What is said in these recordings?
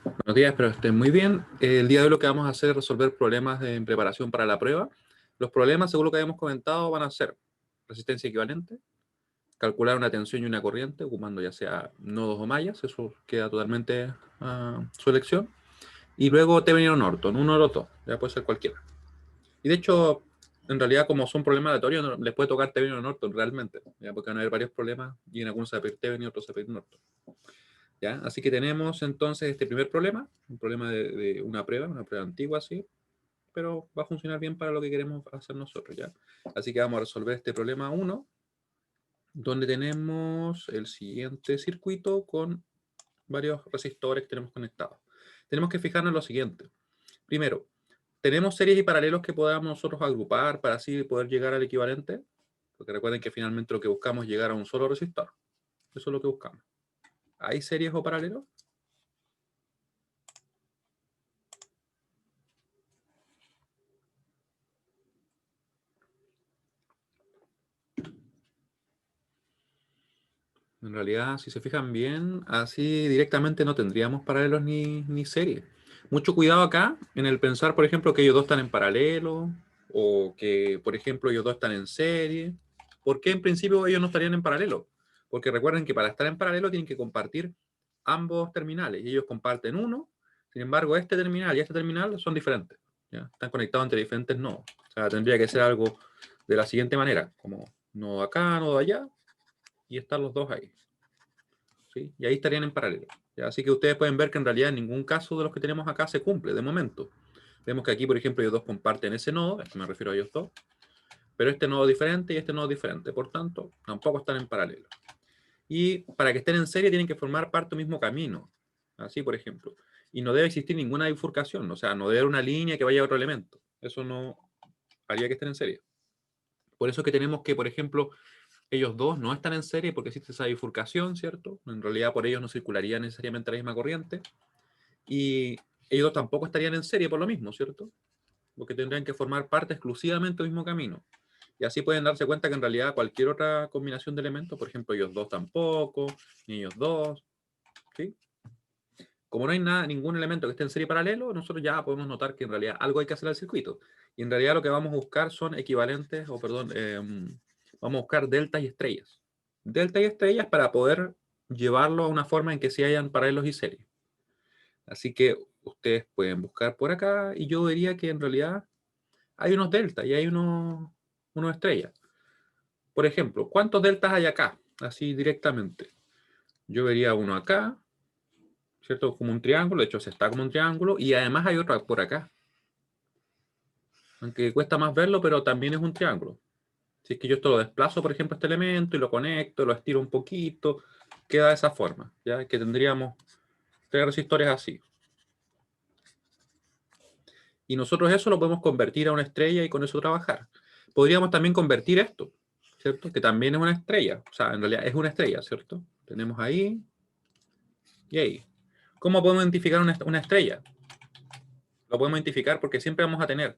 Buenos días, espero que estén muy bien. El día de hoy lo que vamos a hacer es resolver problemas en preparación para la prueba. Los problemas, según lo que habíamos comentado, van a ser resistencia equivalente, calcular una tensión y una corriente, ocupando ya sea nodos o mallas, eso queda totalmente a su elección. Y luego Thevenin o Norton, uno de los dos, ya puede ser cualquiera. Y de hecho, en realidad, como son problemas aleatorios, les puede tocar Thevenin o Norton realmente, ¿ya? Porque van a haber varios problemas y en algunos se va a pedir Thevenin y otros se va a pedir Norton. ¿Ya? Así que tenemos entonces este primer problema, un problema de una prueba antigua, sí, pero va a funcionar bien para lo que queremos hacer nosotros, ¿ya? Así que vamos a resolver este problema 1, donde tenemos el siguiente circuito con varios resistores que tenemos conectados. Tenemos que fijarnos en lo siguiente. Primero, ¿tenemos series y paralelos que podamos nosotros agrupar para así poder llegar al equivalente? Porque recuerden que finalmente lo que buscamos es llegar a un solo resistor. Eso es lo que buscamos. ¿Hay series o paralelos? En realidad, si se fijan bien, así directamente no tendríamos paralelos ni series. Mucho cuidado acá en el pensar, por ejemplo, que ellos dos están en paralelo o que, por ejemplo, ellos dos están en serie. ¿Por qué en principio ellos no estarían en paralelo? Porque recuerden que para estar en paralelo tienen que compartir ambos terminales y ellos comparten uno. Sin embargo, este terminal y este terminal son diferentes, ¿ya? Están conectados entre diferentes nodos. O sea, tendría que ser algo de la siguiente manera, como nodo acá, nodo allá, y están los dos ahí. ¿Sí? Y ahí estarían en paralelo. ¿Ya? Así que ustedes pueden ver que en realidad en ningún caso de los que tenemos acá se cumple de momento. Vemos que aquí, por ejemplo, ellos dos comparten ese nodo, esto me refiero a ellos dos, pero este nodo es diferente y este nodo es diferente. Por tanto, tampoco están en paralelo. Y para que estén en serie tienen que formar parte del mismo camino. Así, por ejemplo. Y no debe existir ninguna bifurcación, o sea, no debe haber una línea que vaya a otro elemento. Eso no haría que estén en serie. Por eso es que tenemos que, por ejemplo, ellos dos no están en serie porque existe esa bifurcación, ¿cierto? En realidad por ellos no circularía necesariamente la misma corriente. Y ellos tampoco estarían en serie por lo mismo, ¿cierto? Porque tendrían que formar parte exclusivamente del mismo camino. Y así pueden darse cuenta que en realidad cualquier otra combinación de elementos, por ejemplo, ellos dos tampoco, ni ellos dos, ¿sí? Como no hay nada, ningún elemento que esté en serie paralelo, nosotros ya podemos notar que en realidad algo hay que hacer al circuito. Y en realidad lo que vamos a buscar son equivalentes, o perdón, vamos a buscar deltas y estrellas. Deltas y estrellas para poder llevarlo a una forma en que sí hayan paralelos y series. Así que ustedes pueden buscar por acá y yo diría que en realidad hay unos deltas y hay unos estrellas. Por ejemplo, ¿cuántos deltas hay acá? Así directamente. Yo vería uno acá, ¿cierto? Como un triángulo, de hecho se está como un triángulo, y además hay otro por acá. Aunque cuesta más verlo, pero también es un triángulo. Si es que yo esto lo desplazo, por ejemplo, este elemento, y lo conecto, lo estiro un poquito, queda de esa forma, ¿ya? Que tendríamos tres resistores así. Y nosotros eso lo podemos convertir a una estrella y con eso trabajar. Podríamos también convertir esto, ¿cierto? Que también es una estrella. O sea, en realidad es una estrella, ¿cierto? Tenemos ahí y ahí. ¿Cómo podemos identificar una estrella? Lo podemos identificar porque siempre vamos a tener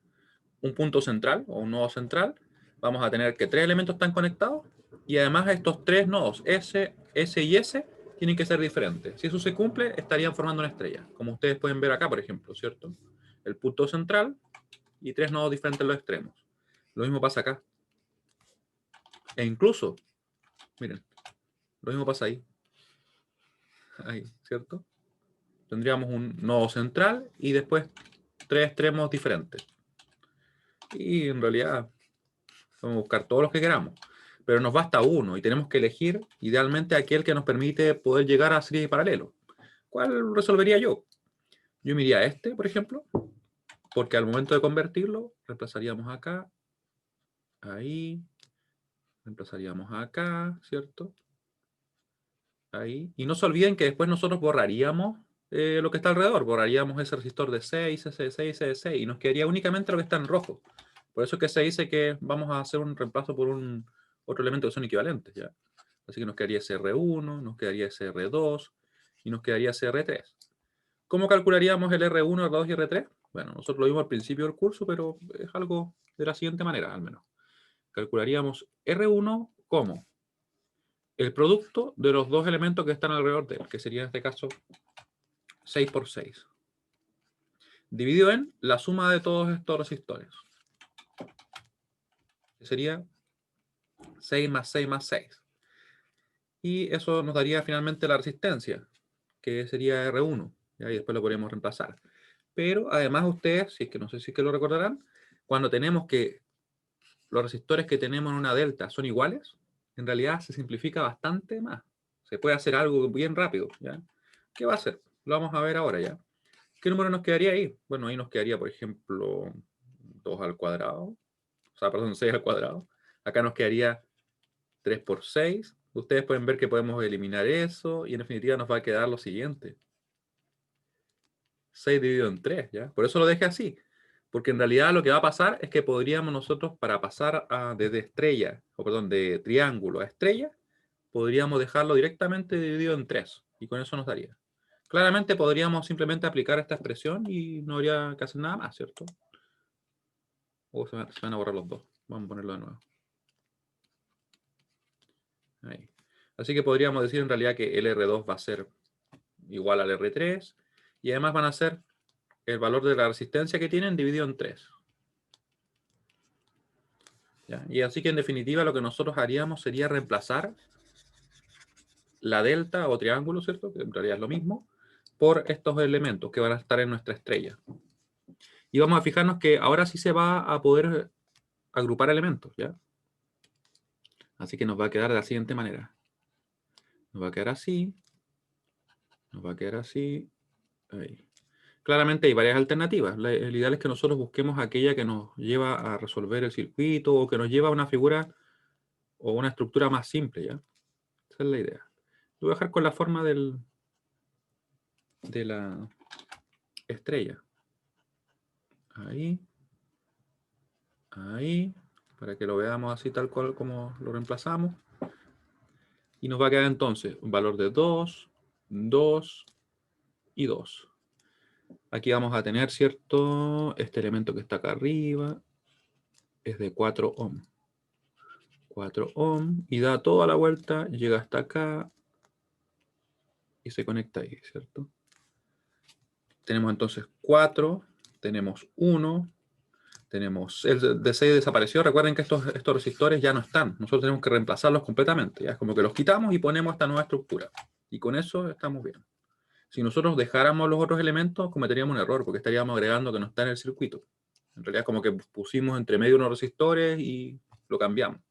un punto central o un nodo central. Vamos a tener que tres elementos están conectados y además estos tres nodos, S, S y S, tienen que ser diferentes. Si eso se cumple, estarían formando una estrella. Como ustedes pueden ver acá, por ejemplo, ¿cierto? El punto central y tres nodos diferentes en los extremos. Lo mismo pasa acá. E incluso, miren, lo mismo pasa ahí. Ahí, ¿cierto? Tendríamos un nodo central y después tres extremos diferentes. Y en realidad podemos buscar todos los que queramos. Pero nos basta uno y tenemos que elegir idealmente aquel que nos permite poder llegar a series de paralelo. ¿Cuál resolvería yo? Yo me iría a este, por ejemplo, porque al momento de convertirlo, reemplazaríamos acá, ahí, reemplazaríamos acá, ¿cierto? Ahí. Y no se olviden que después nosotros borraríamos lo que está alrededor. Borraríamos ese resistor de 6, ese de 6, ese de 6, y nos quedaría únicamente lo que está en rojo. Por eso es que se dice que vamos a hacer un reemplazo por otro elemento que son equivalentes, ¿ya? Así que nos quedaría ese R1, nos quedaría ese R2 y nos quedaría ese R3. ¿Cómo calcularíamos el R1, R2 y R3? Bueno, nosotros lo vimos al principio del curso, pero es algo de la siguiente manera, al menos. Calcularíamos R1 como el producto de los dos elementos que están alrededor de él, que sería en este caso 6 por 6. Dividido en la suma de todos estos resistores. Que sería 6 más 6 más 6. Y eso nos daría finalmente la resistencia, que sería R1. Y ahí después lo podríamos reemplazar. Pero además ustedes, si es que no sé si es que lo recordarán, cuando tenemos que los resistores que tenemos en una delta son iguales, en realidad se simplifica bastante más. Se puede hacer algo bien rápido, ¿ya? ¿Qué va a hacer? Lo vamos a ver ahora, ¿ya? ¿Qué número nos quedaría ahí? Bueno, ahí nos quedaría, por ejemplo, 2 al cuadrado. O sea, perdón, 6 al cuadrado. Acá nos quedaría 3 por 6. Ustedes pueden ver que podemos eliminar eso y en definitiva nos va a quedar lo siguiente. 6 dividido en 3, ¿ya? Por eso lo dejé así. Porque en realidad lo que va a pasar es que podríamos nosotros, para pasar desde estrella, o perdón, de triángulo a estrella, podríamos dejarlo directamente dividido en 3. Y con eso nos daría. Claramente podríamos simplemente aplicar esta expresión y no habría que hacer nada más, ¿cierto? O se van a borrar los dos. Vamos a ponerlo de nuevo. Ahí. Así que podríamos decir en realidad que el R2 va a ser igual al R3 y además van a ser el valor de la resistencia que tienen dividido en 3. ¿Ya? Y así que en definitiva lo que nosotros haríamos sería reemplazar la delta o triángulo, ¿cierto? Que en realidad es lo mismo, por estos elementos que van a estar en nuestra estrella. Y vamos a fijarnos que ahora sí se va a poder agrupar elementos, ¿ya? Así que nos va a quedar de la siguiente manera. Nos va a quedar así. Nos va a quedar así. Ahí. Claramente hay varias alternativas. El ideal es que nosotros busquemos aquella que nos lleva a resolver el circuito o que nos lleva a una figura o una estructura más simple, ¿ya? Esa es la idea. Lo voy a dejar con la forma de la estrella. Ahí. Ahí. Para que lo veamos así tal cual como lo reemplazamos. Y nos va a quedar entonces un valor de 2, 2 y 2. Aquí vamos a tener, ¿cierto? Este elemento que está acá arriba es de 4 ohm. 4 ohm y da toda la vuelta, llega hasta acá y se conecta ahí, ¿cierto? Tenemos entonces 4, tenemos 1, tenemos el D6 desapareció. Recuerden que estos resistores ya no están. Nosotros tenemos que reemplazarlos completamente. ¿Ya? Es como que los quitamos y ponemos esta nueva estructura. Y con eso estamos bien. Si nosotros dejáramos los otros elementos, cometeríamos un error porque estaríamos agregando que no está en el circuito. En realidad como que pusimos entre medio unos resistores y lo cambiamos.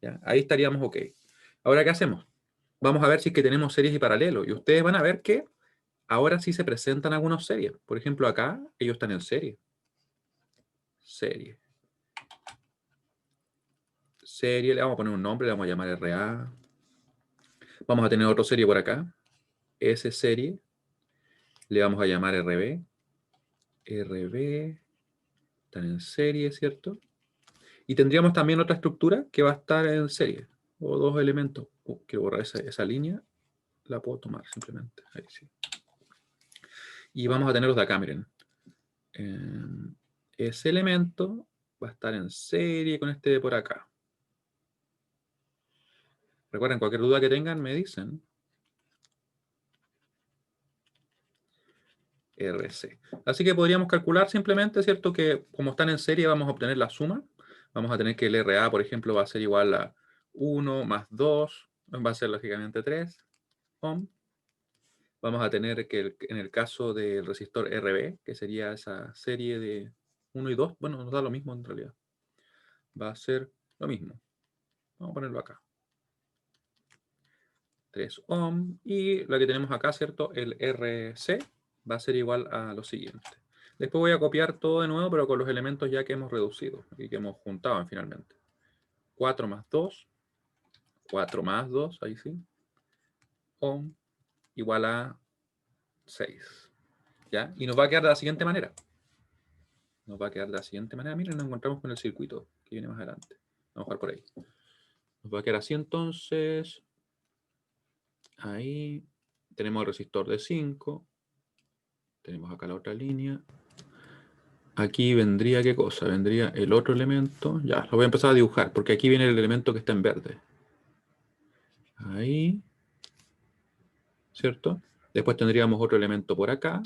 ¿Ya? Ahí estaríamos ok. Ahora, ¿qué hacemos? Vamos a ver si es que tenemos series y paralelos. Y ustedes van a ver que ahora sí se presentan algunas series. Por ejemplo, acá ellos están en serie. Serie. Serie, le vamos a poner un nombre, le vamos a llamar RA. Vamos a tener otra serie por acá. S serie. Le vamos a llamar RB. RB. Están en serie, ¿cierto? Y tendríamos también otra estructura que va a estar en serie. O dos elementos. Quiero borrar esa línea. La puedo tomar simplemente. Ahí sí. Y vamos a tenerlos de acá, miren. Ese elemento va a estar en serie con este de por acá. Recuerden, cualquier duda que tengan, me dicen. RC. Así que podríamos calcular simplemente, ¿cierto? Que como están en serie vamos a obtener la suma. Vamos a tener que el RA, por ejemplo, va a ser igual a 1 más 2, va a ser lógicamente 3 ohm. Vamos a tener que en el caso del resistor RB, que sería esa serie de 1 y 2, bueno, nos da lo mismo en realidad. Va a ser lo mismo. Vamos a ponerlo acá. 3 ohm. Y la que tenemos acá, ¿cierto? El RC va a ser igual a lo siguiente. Después voy a copiar todo de nuevo, pero con los elementos ya que hemos reducido y que hemos juntado finalmente. 4 más 2. 4 más 2, ahí sí. Ohm igual a 6. ¿Ya? Y nos va a quedar de la siguiente manera. Nos va a quedar de la siguiente manera. Miren, nos encontramos con el circuito que viene más adelante. Vamos a jugar por ahí. Nos va a quedar así entonces. Ahí tenemos el resistor de 5. Tenemos acá la otra línea. Aquí vendría, ¿qué cosa? Vendría el otro elemento. Ya, lo voy a empezar a dibujar, porque aquí viene el elemento que está en verde. Ahí. ¿Cierto? Después tendríamos otro elemento por acá.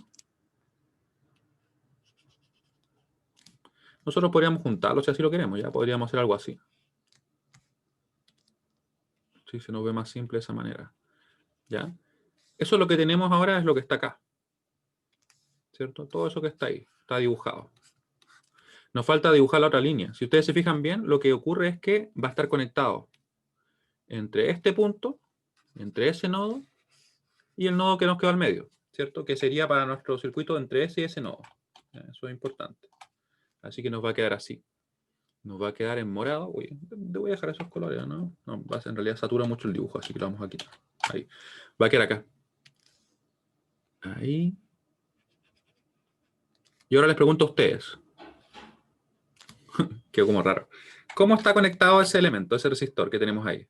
Nosotros podríamos juntarlos si así lo queremos, ya podríamos hacer algo así. Si se nos ve más simple de esa manera. ¿Ya? Eso es lo que tenemos ahora, es lo que está acá. ¿Cierto? Todo eso que está ahí, está dibujado. Nos falta dibujar la otra línea. Si ustedes se fijan bien, lo que ocurre es que va a estar conectado entre este punto, entre ese nodo, y el nodo que nos quedó al medio, ¿cierto? Que sería para nuestro circuito entre ese y ese nodo. Eso es importante. Así que nos va a quedar así. Nos va a quedar en morado. Uy, voy a dejar esos colores, ¿no? No, en realidad satura mucho el dibujo, así que lo vamos a quitar. Ahí. Va a quedar acá. Ahí. Y ahora les pregunto a ustedes. Quedó como raro. ¿Cómo está conectado ese elemento, ese resistor que tenemos ahí?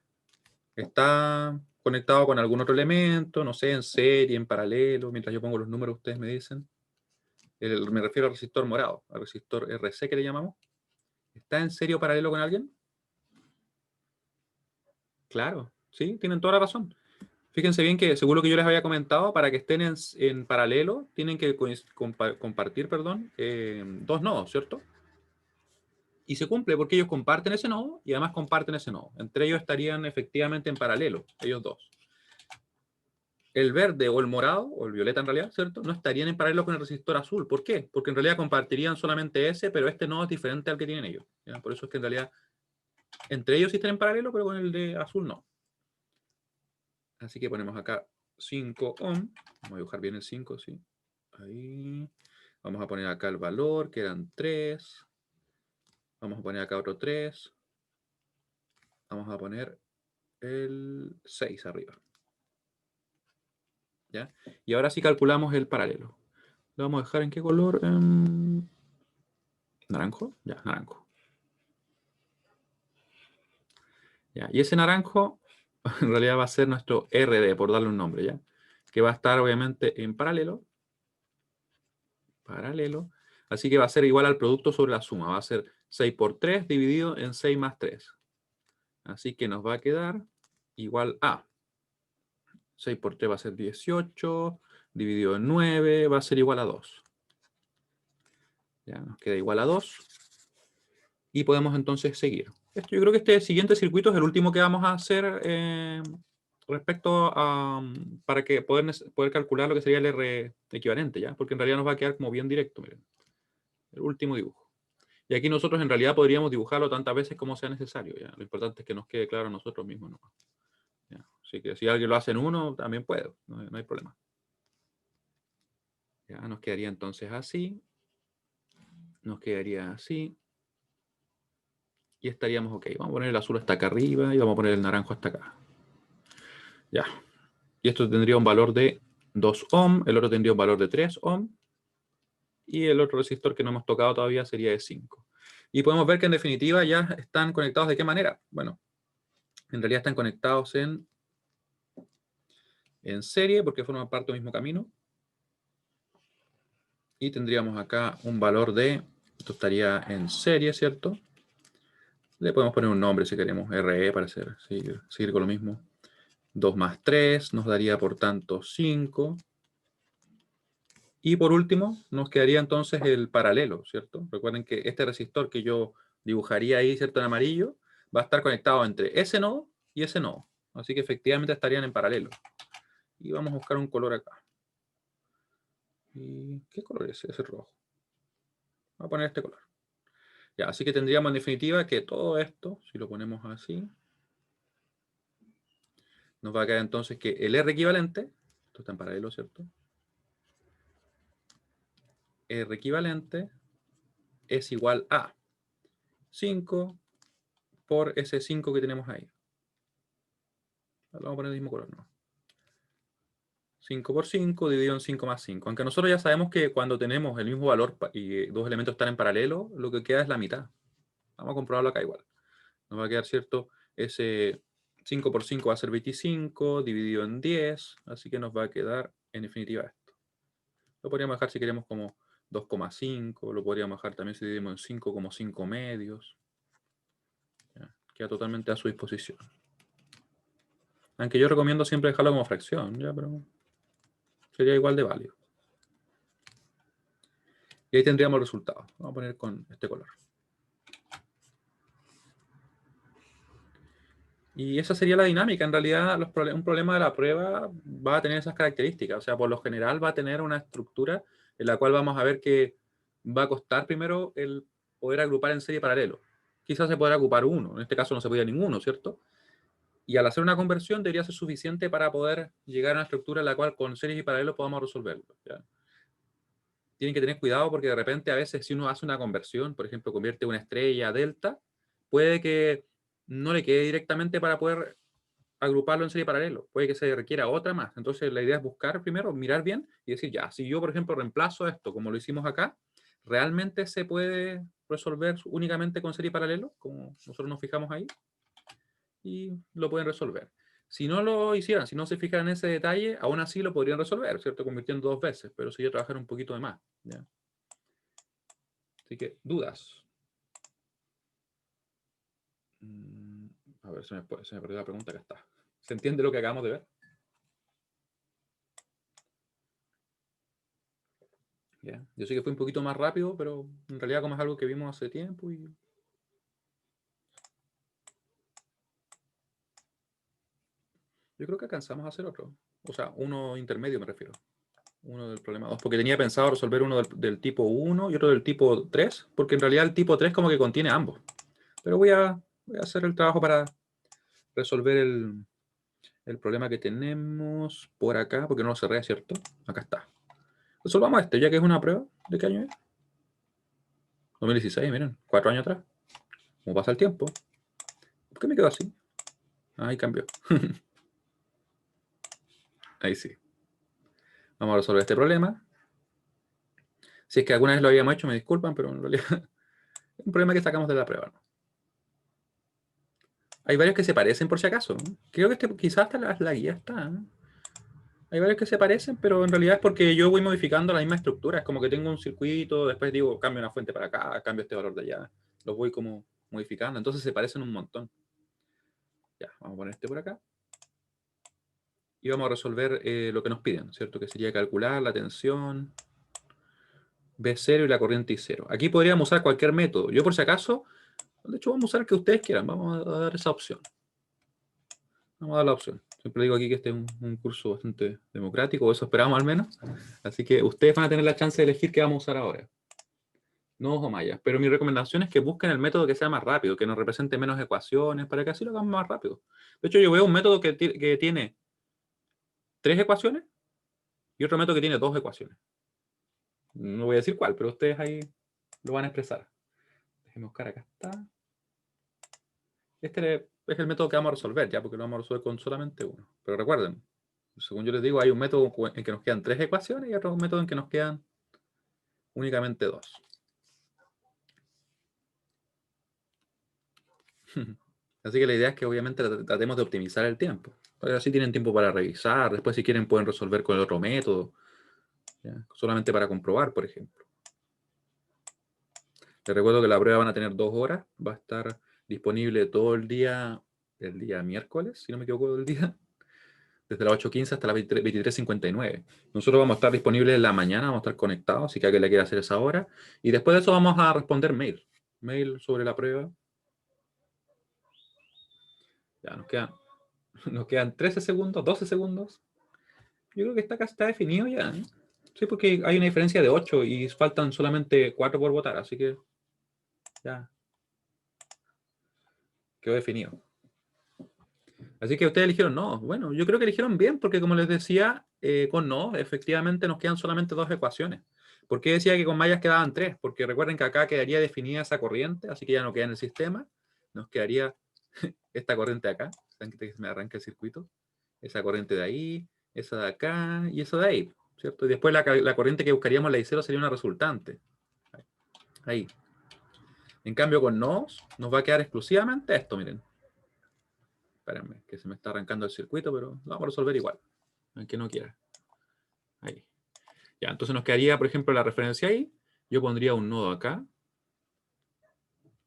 ¿Está conectado con algún otro elemento? No sé, en serie, en paralelo. Mientras yo pongo los números, ustedes me dicen. Me refiero al resistor morado, al resistor RC que le llamamos. ¿Está en serie o paralelo con alguien? Claro, sí, tienen toda la razón. Fíjense bien que, según lo que yo les había comentado, para que estén en paralelo, tienen que compartir, perdón, dos nodos, ¿cierto? Y se cumple porque ellos comparten ese nodo y además comparten ese nodo. Entre ellos estarían efectivamente en paralelo, ellos dos. El verde o el morado, o el violeta en realidad, ¿cierto? No estarían en paralelo con el resistor azul. ¿Por qué? Porque en realidad compartirían solamente ese, pero este nodo es diferente al que tienen ellos. ¿Ya? Por eso es que en realidad entre ellos sí están en paralelo, pero con el de azul no. Así que ponemos acá 5 ohm. Vamos a dibujar bien el 5, ¿sí? Ahí. Vamos a poner acá el valor, que eran 3. Vamos a poner acá otro 3. Vamos a poner el 6 arriba. ¿Ya? Y ahora sí calculamos el paralelo. Lo vamos a dejar en qué color? ¿Naranjo? Ya, naranjo. Ya, y ese naranjo en realidad va a ser nuestro RD, por darle un nombre, ¿ya? Que va a estar obviamente en paralelo. Paralelo. Así que va a ser igual al producto sobre la suma. Va a ser 6 por 3 dividido en 6 más 3. Así que nos va a quedar igual a 6 por 3 va a ser 18, dividido en 9 va a ser igual a 2. Ya nos queda igual a 2. Y podemos entonces seguir. Yo creo que este siguiente circuito es el último que vamos a hacer respecto a, para que poder calcular lo que sería el R equivalente, ¿ya? Porque en realidad nos va a quedar como bien directo, miren. El último dibujo. Y aquí nosotros en realidad podríamos dibujarlo tantas veces como sea necesario, ¿ya? Lo importante es que nos quede claro a nosotros mismos, ¿no? ¿Ya? Así que si alguien lo hace en uno, también puede, no hay problema. Ya nos quedaría entonces así. Nos quedaría así. Y estaríamos ok. Vamos a poner el azul hasta acá arriba y vamos a poner el naranjo hasta acá. Ya. Y esto tendría un valor de 2 ohm, el otro tendría un valor de 3 ohm, y el otro resistor que no hemos tocado todavía sería de 5. Y podemos ver que en definitiva ya están conectados ¿de qué manera? Bueno, en realidad están conectados en serie porque forman parte del mismo camino. Y tendríamos acá un valor de, esto estaría en serie, ¿cierto? Le podemos poner un nombre si queremos, RE para seguir con lo mismo. 2 más 3 nos daría por tanto 5. Y por último, nos quedaría entonces el paralelo, ¿cierto? Recuerden que este resistor que yo dibujaría ahí, ¿cierto? En amarillo, va a estar conectado entre ese nodo y ese nodo. Así que efectivamente estarían en paralelo. Y vamos a buscar un color acá. ¿Y qué color es ese rojo? Voy a poner este color. Ya, así que tendríamos en definitiva que todo esto, si lo ponemos así, nos va a quedar entonces que el R equivalente, esto está en paralelo, ¿cierto? R equivalente es igual a 5 por ese 5 que tenemos ahí. Lo vamos a poner el mismo color, ¿no? 5 por 5 dividido en 5 más 5. Aunque nosotros ya sabemos que cuando tenemos el mismo valor y dos elementos están en paralelo, lo que queda es la mitad. Vamos a comprobarlo acá igual. Nos va a quedar, ¿cierto? Ese 5 por 5 va a ser 25, dividido en 10, así que nos va a quedar en definitiva esto. Lo podríamos dejar si queremos como 2,5, lo podríamos dejar también si dividimos en 5 como 5 medios. ¿Ya? Queda totalmente a su disposición. Aunque yo recomiendo siempre dejarlo como fracción, ¿ya? Pero sería igual de válido. Y ahí tendríamos el resultado. Vamos a poner con este color. Y esa sería la dinámica. En realidad, un problema de la prueba va a tener esas características. O sea, por lo general va a tener una estructura en la cual vamos a ver que va a costar primero el poder agrupar en serie paralelo. Quizás se podrá agrupar uno. En este caso no se podía ninguno, ¿cierto? Y al hacer una conversión debería ser suficiente para poder llegar a una estructura en la cual con series y paralelos podamos resolverlo. ¿Ya? Tienen que tener cuidado porque de repente a veces si uno hace una conversión, por ejemplo, convierte una estrella a delta, puede que no le quede directamente para poder agruparlo en serie paralelo. Puede que se requiera otra más. Entonces la idea es buscar primero, mirar bien y decir, ya, si yo, por ejemplo, reemplazo esto como lo hicimos acá, ¿realmente se puede resolver únicamente con serie paralelo? Como nosotros nos fijamos ahí. Y lo pueden resolver. Si no lo hicieran, si no se fijan en ese detalle, aún así lo podrían resolver, ¿cierto? Convirtiendo 2 veces, pero sería trabajar un poquito de más. ¿Ya? Así que, dudas. A ver, se me perdió la pregunta que está. ¿Se entiende lo que acabamos de ver? ¿Ya? Yo sé que fue un poquito más rápido, pero en realidad como es algo que vimos hace tiempo y... Yo creo que alcanzamos a hacer otro. O sea, uno intermedio me refiero. Uno del problema 2, porque tenía pensado resolver uno del tipo 1 y otro del tipo 3, porque en realidad el tipo 3 como que contiene ambos. Pero voy a hacer el trabajo para resolver el problema que tenemos por acá, porque no lo cerré, ¿cierto? Acá está. Resolvamos este, ya que es una prueba. ¿De qué año es? 2016, miren, 4 años atrás. ¿Cómo pasa el tiempo? ¿Por qué me quedo así? Ahí cambió. Ahí sí. Vamos a resolver este problema. Si es que alguna vez lo habíamos hecho, me disculpan, pero en realidad es un problema que sacamos de la prueba, ¿no? Hay varios que se parecen por si acaso, ¿no? Creo que quizás hasta la guía está, ¿no? Hay varios que se parecen, pero en realidad es porque yo voy modificando la misma estructura. Es como que tengo un circuito, después digo, cambio una fuente para acá, cambio este valor de allá. Los voy como modificando. Entonces se parecen un montón. Ya, vamos a poner este por acá. Y vamos a resolver lo que nos piden, ¿cierto? Que sería calcular la tensión B0 y la corriente I0. Aquí podríamos usar cualquier método. Yo por si acaso, de hecho vamos a usar el que ustedes quieran. Vamos a dar esa opción. Vamos a dar la opción. Siempre digo aquí que este es un curso bastante democrático, o eso esperamos al menos. Así que ustedes van a tener la chance de elegir qué vamos a usar ahora. Nodos o mallas. Pero mi recomendación es que busquen el método que sea más rápido, que nos represente menos ecuaciones, para que así lo hagamos más rápido. De hecho, yo veo un método que tiene 3 ecuaciones y otro método que tiene 2 ecuaciones. No voy a decir cuál, pero ustedes ahí lo van a expresar. Déjenme buscar, acá está. Este es el método que vamos a resolver, ya, porque lo vamos a resolver con solamente uno. Pero recuerden, según yo les digo, hay un método en que nos quedan 3 ecuaciones y otro método en que nos quedan únicamente 2. Así que la idea es que obviamente tratemos de optimizar el tiempo. Porque así tienen tiempo para revisar. Después si quieren pueden resolver con el otro método. ¿Ya? Solamente para comprobar, por ejemplo. Les recuerdo que la prueba van a tener 2 horas. Va a estar disponible todo el día miércoles, si no me equivoco del día. Desde las 8:15 hasta las 23:59. Nosotros vamos a estar disponibles en la mañana, vamos a estar conectados, así que alguien le quiera hacer esa hora. Y después de eso vamos a responder mail. Mail sobre la prueba. Ya, nos quedan 13 segundos, 12 segundos. Yo creo que acá está definido ya, ¿eh? Sí, porque hay una diferencia de 8 y faltan solamente 4 por votar, así que ya quedó definido. Así que ustedes eligieron no. Bueno, yo creo que eligieron bien, porque como les decía, con no, efectivamente nos quedan solamente 2 ecuaciones. ¿Por qué decía que con mallas quedaban 3? Porque recuerden que acá quedaría definida esa corriente, así que ya no queda en el sistema. Nos quedaría esta corriente de acá. ¿Saben que me arranca el circuito? Esa corriente de ahí, esa de acá y esa de ahí, ¿cierto? Y después la corriente que buscaríamos, la I0, sería una resultante. Ahí. En cambio, con nos va a quedar exclusivamente esto, miren. Espérenme, que se me está arrancando el circuito, pero lo vamos a resolver igual, aunque no quiera. Ahí. Ya, entonces nos quedaría, por ejemplo, la referencia ahí. Yo pondría un nodo acá,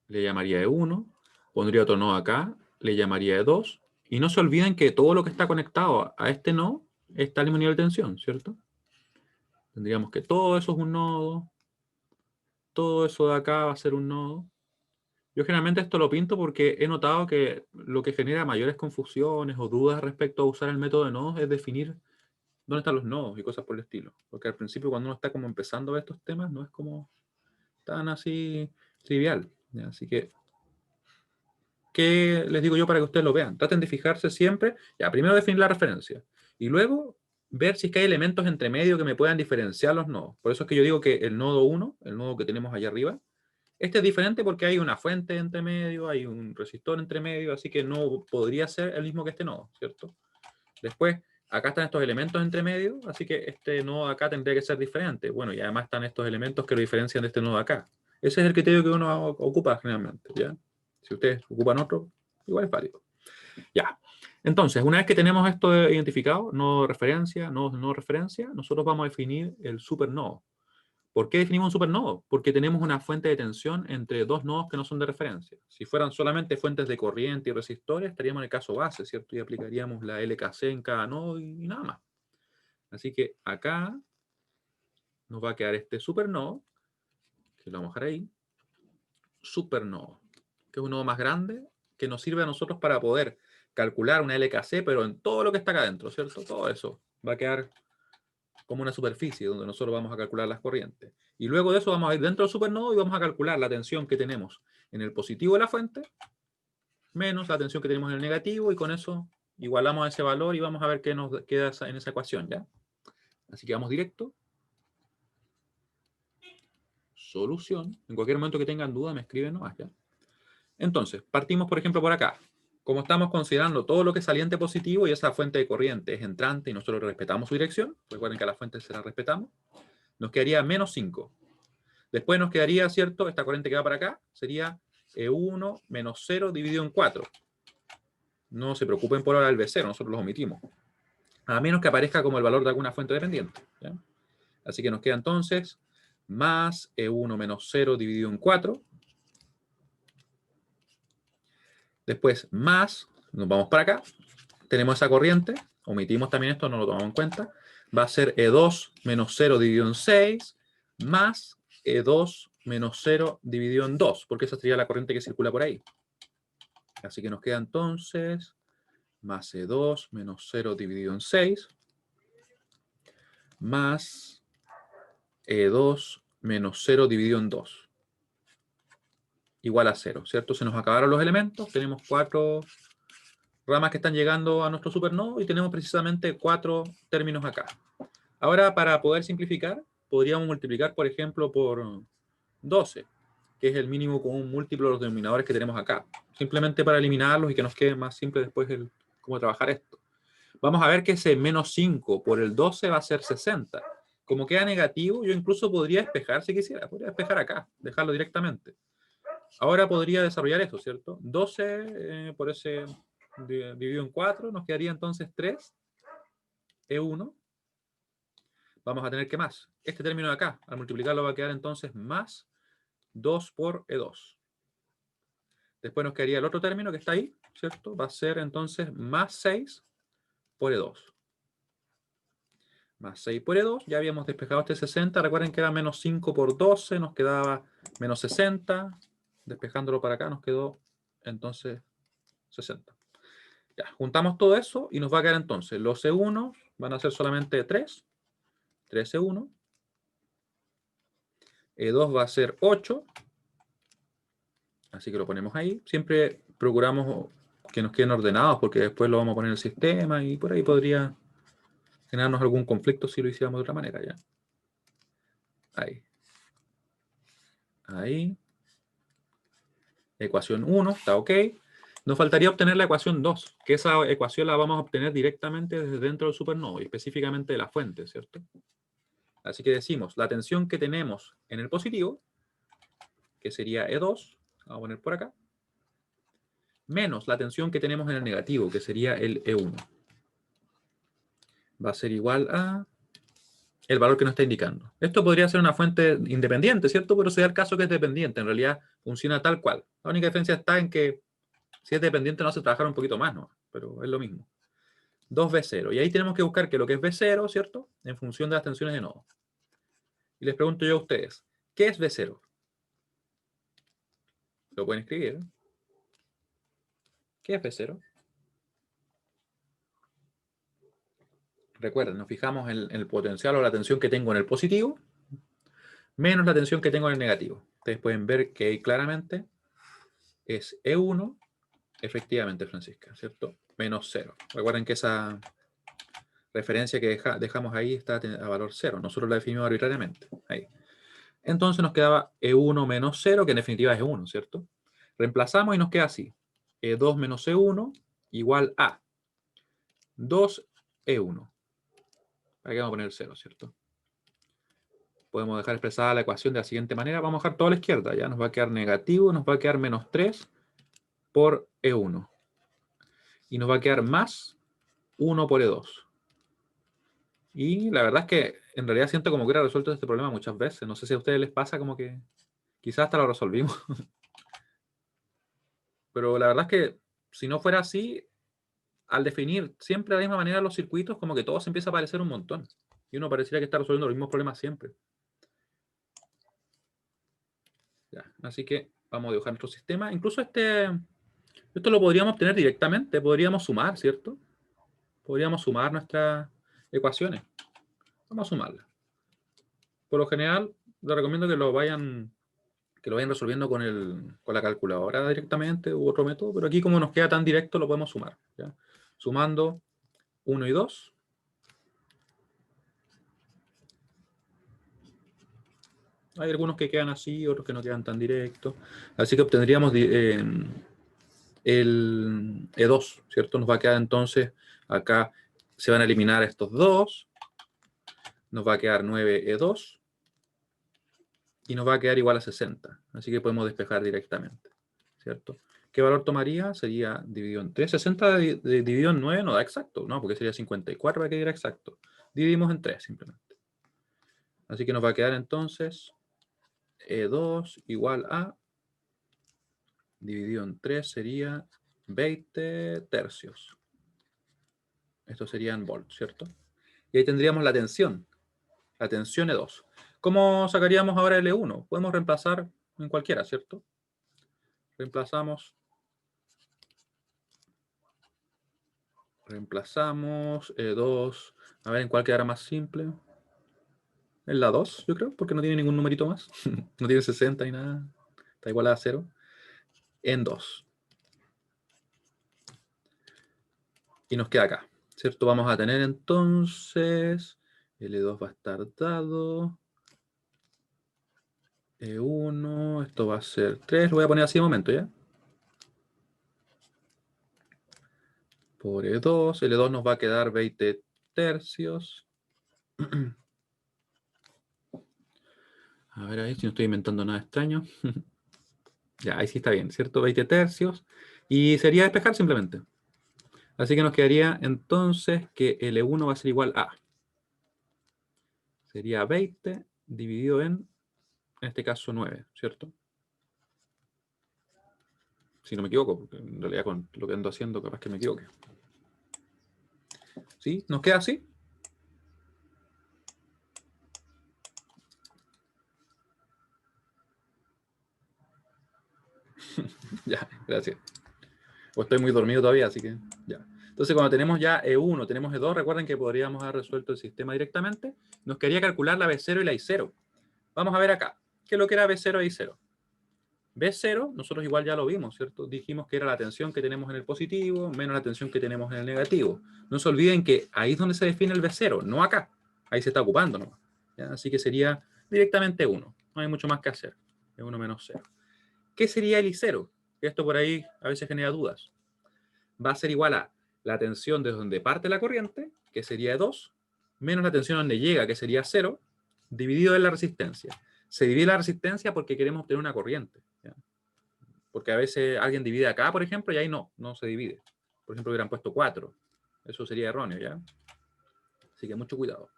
le llamaría E1, pondría otro nodo acá, le llamaría E2, y no se olviden que todo lo que está conectado a este nodo está al mismo nivel de tensión, ¿cierto? Tendríamos que todo eso es un nodo. Todo eso de acá va a ser un nodo. Yo generalmente esto lo pinto porque he notado que lo que genera mayores confusiones o dudas respecto a usar el método de nodos es definir dónde están los nodos y cosas por el estilo. Porque al principio cuando uno está como empezando a ver estos temas no es como tan así trivial. ¿Ya? Así que, ¿qué les digo yo para que ustedes lo vean? Traten de fijarse siempre, ya, primero definir la referencia y luego ver si es que hay elementos entre medio que me puedan diferenciar los nodos. Por eso es que yo digo que el nodo 1, el nodo que tenemos allá arriba, este es diferente porque hay una fuente entre medio, hay un resistor entre medio, así que no podría ser el mismo que este nodo, ¿cierto? Después, acá están estos elementos entre medio, así que este nodo acá tendría que ser diferente. Bueno, y además están estos elementos que lo diferencian de este nodo acá. Ese es el criterio que uno ocupa generalmente, ¿ya? Si ustedes ocupan otro, igual es válido. Ya. Entonces, una vez que tenemos esto identificado, nodo referencia, nodo no referencia, nosotros vamos a definir el supernodo. ¿Por qué definimos un supernodo? Porque tenemos una fuente de tensión entre dos nodos que no son de referencia. Si fueran solamente fuentes de corriente y resistores, estaríamos en el caso base, ¿cierto? Y aplicaríamos la LKC en cada nodo y nada más. Así que acá nos va a quedar este supernodo, que lo vamos a dejar ahí, supernodo, que es un nodo más grande, que nos sirve a nosotros para poder calcular una LKC, pero en todo lo que está acá adentro, ¿cierto? Todo eso va a quedar como una superficie donde nosotros vamos a calcular las corrientes. Y luego de eso vamos a ir dentro del supernodo y vamos a calcular la tensión que tenemos en el positivo de la fuente menos la tensión que tenemos en el negativo y con eso igualamos ese valor y vamos a ver qué nos queda en esa ecuación, ¿ya? Así que vamos directo. Solución. En cualquier momento que tengan duda me escriben nomás, ¿ya? Entonces, partimos por ejemplo por acá. Como estamos considerando todo lo que es saliente positivo y esa fuente de corriente es entrante y nosotros respetamos su dirección, recuerden que a la fuente se la respetamos, nos quedaría menos 5. Después nos quedaría, ¿cierto? Esta corriente que va para acá sería E1 menos 0 dividido en 4. No se preocupen por ahora del B0, nosotros lo omitimos. A menos que aparezca como el valor de alguna fuente dependiente, ¿ya? Así que nos queda entonces más E1 menos 0 dividido en 4. Después más, nos vamos para acá. Tenemos esa corriente, omitimos también esto, no lo tomamos en cuenta. Va a ser E2 menos 0 dividido en 6 más E2 menos 0 dividido en 2, porque esa sería la corriente que circula por ahí. Así que nos queda entonces más E2 menos 0 dividido en 6 más E2 menos 0 dividido en 2 igual a 0, ¿cierto? Se nos acabaron los elementos, tenemos 4 ramas que están llegando a nuestro supernodo y tenemos precisamente 4 términos acá. Ahora, para poder simplificar, podríamos multiplicar, por ejemplo, por 12, que es el mínimo común múltiplo de los denominadores que tenemos acá. Simplemente para eliminarlos y que nos quede más simple después cómo trabajar esto. Vamos a ver que ese menos 5 por el 12 va a ser 60. Como queda negativo, yo incluso podría despejar si quisiera. Podría despejar acá, dejarlo directamente. Ahora podría desarrollar esto, ¿cierto? 12 por ese dividido en 4, nos quedaría entonces 3, E1. Vamos a tener que más. Este término de acá, al multiplicarlo va a quedar entonces más 2 por E2. Después nos quedaría el otro término que está ahí, ¿cierto? Va a ser entonces más 6 por E2. Más 6 por E2, ya habíamos despejado este 60, recuerden que era menos 5 por 12, nos quedaba menos 60, despejándolo para acá nos quedó entonces 60. Ya, juntamos todo eso y nos va a quedar entonces, los E1 van a ser solamente 3 E1, E2 va a ser 8, así que lo ponemos ahí, siempre procuramos que nos queden ordenados porque después lo vamos a poner en el sistema y por ahí podría generarnos algún conflicto si lo hiciéramos de otra manera, ya. Ahí. Ahí. Ecuación 1, está ok. Nos faltaría obtener la ecuación 2, que esa ecuación la vamos a obtener directamente desde dentro del supernodo, y específicamente de la fuente, ¿cierto? Así que decimos, la tensión que tenemos en el positivo, que sería E2, vamos a poner por acá, menos la tensión que tenemos en el negativo, que sería el E1. Va a ser igual a el valor que nos está indicando. Esto podría ser una fuente independiente, ¿cierto? Pero se da el caso que es dependiente. En realidad funciona tal cual. La única diferencia está en que si es dependiente no hace trabajar un poquito más, ¿no? Pero es lo mismo. 2V0. Y ahí tenemos que buscar que lo que es V0, ¿cierto? En función de las tensiones de nodo. Y les pregunto yo a ustedes, ¿qué es B0? Lo pueden escribir. ¿Qué es B0? Recuerden, nos fijamos en el potencial o la tensión que tengo en el positivo, menos la tensión que tengo en el negativo. Ustedes pueden ver que ahí claramente es E1, efectivamente, Francisca, ¿cierto? Menos 0. Recuerden que esa referencia que dejamos ahí está a valor 0. Nosotros la definimos arbitrariamente. Ahí. Entonces nos quedaba E1 menos 0, que en definitiva es 1, ¿cierto? Reemplazamos y nos queda así. E2 menos E1 igual a 2E1. ¿Para qué vamos a poner el 0, cierto? Podemos dejar expresada la ecuación de la siguiente manera. Vamos a dejar todo a la izquierda. Ya nos va a quedar negativo, nos va a quedar menos 3 por E1. Y nos va a quedar más 1 por E2. Y la verdad es que en realidad siento como que hubiera resuelto este problema muchas veces. No sé si a ustedes les pasa como que quizás hasta lo resolvimos. Pero la verdad es que si no fuera así, al definir siempre de la misma manera los circuitos, como que todo se empieza a parecer un montón. Y uno pareciera que está resolviendo los mismos problemas siempre. Ya, así que vamos a dibujar nuestro sistema. Incluso esto lo podríamos obtener directamente. Podríamos sumar, ¿cierto? Podríamos sumar nuestras ecuaciones. Vamos a sumarlas. Por lo general, les recomiendo que lo vayan resolviendo con la calculadora directamente u otro método, pero aquí como nos queda tan directo lo podemos sumar. ¿Ya? Sumando 1 y 2. Hay algunos que quedan así, otros que no quedan tan directos. Así que obtendríamos el E2, ¿cierto? Nos va a quedar entonces, acá se van a eliminar estos dos. Nos va a quedar 9E2. Y nos va a quedar igual a 60. Así que podemos despejar directamente, ¿cierto? ¿Qué valor tomaría? Sería dividido en 3. 60 dividido en 9 no da exacto, ¿no? Porque sería 54 para que diera exacto. Dividimos en 3 simplemente. Así que nos va a quedar entonces E2 igual a, dividido en 3 sería 20 tercios. Esto sería en volts, ¿cierto? Y ahí tendríamos la tensión E2. ¿Cómo sacaríamos ahora el E1? Podemos reemplazar en cualquiera, ¿cierto? Reemplazamos E2. A ver, ¿en cuál quedará más simple? En la 2, yo creo, porque no tiene ningún numerito más. No tiene 60 ni nada. Está igual a 0. En 2. Y nos queda acá, ¿cierto? Vamos a tener entonces, L2 va a estar dado, E1, esto va a ser 3, lo voy a poner así de momento, ¿ya? Por E2, L2 nos va a quedar 20 tercios. A ver ahí si no estoy inventando nada extraño. Ya, ahí sí está bien, ¿cierto? 20 tercios. Y sería despejar simplemente. Así que nos quedaría entonces que L1 va a ser igual a. Sería 20 dividido en este caso 9, ¿cierto? Si no me equivoco, porque en realidad con lo que ando haciendo capaz que me equivoque. ¿Sí? ¿Nos queda así? Ya, gracias. O estoy muy dormido todavía, así que ya. Entonces, cuando tenemos ya E1, tenemos E2, recuerden que podríamos haber resuelto el sistema directamente. Nos quedaría calcular la B0 y la I0. Vamos a ver acá. ¿Qué es lo que era B0 e I0? B0, nosotros igual ya lo vimos, ¿cierto? Dijimos que era la tensión que tenemos en el positivo menos la tensión que tenemos en el negativo. No se olviden que ahí es donde se define el B0, no acá. Ahí se está ocupando nomás. ¿Ya? Así que sería directamente 1. No hay mucho más que hacer. Es 1 menos 0. ¿Qué sería el I0? Esto por ahí a veces genera dudas. Va a ser igual a la tensión desde donde parte la corriente, que sería 2, menos la tensión donde llega, que sería 0, dividido en la resistencia. Se divide la resistencia porque queremos obtener una corriente. ¿Ya? Porque a veces alguien divide acá, por ejemplo, y ahí no se divide. Por ejemplo, hubieran puesto 4. Eso sería erróneo, ¿ya? Así que mucho cuidado.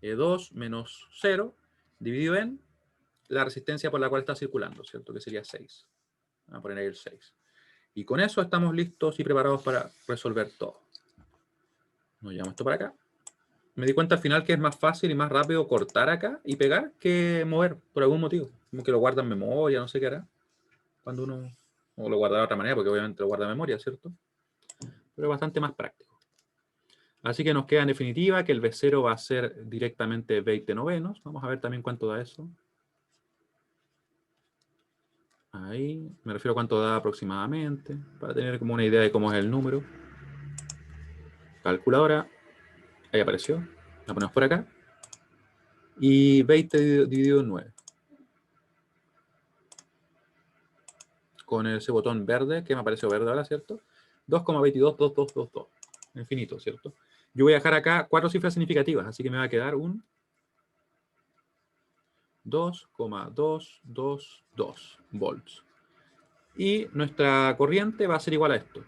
2 menos 0 dividido en la resistencia por la cual está circulando, ¿cierto? Que sería 6. Vamos a poner ahí el 6. Y con eso estamos listos y preparados para resolver todo. Nos llevamos esto para acá. Me di cuenta al final que es más fácil y más rápido cortar acá y pegar que mover, por algún motivo. Como que lo guarda en memoria, no sé qué hará. Cuando uno... O lo guarda de otra manera, porque obviamente lo guarda en memoria, ¿cierto? Pero es bastante más práctico. Así que nos queda en definitiva que el B0 va a ser directamente 20 novenos. Vamos a ver también cuánto da eso. Ahí, me refiero a cuánto da aproximadamente, para tener como una idea de cómo es el número. Calculadora, ahí apareció. La ponemos por acá. Y 20 dividido en 9. Con ese botón verde, que me apareció verde ahora, ¿cierto? 2,222222. Infinito, ¿cierto? Yo voy a dejar acá 4 cifras significativas, así que me va a quedar un 2,222 volts. Y nuestra corriente va a ser igual a esto.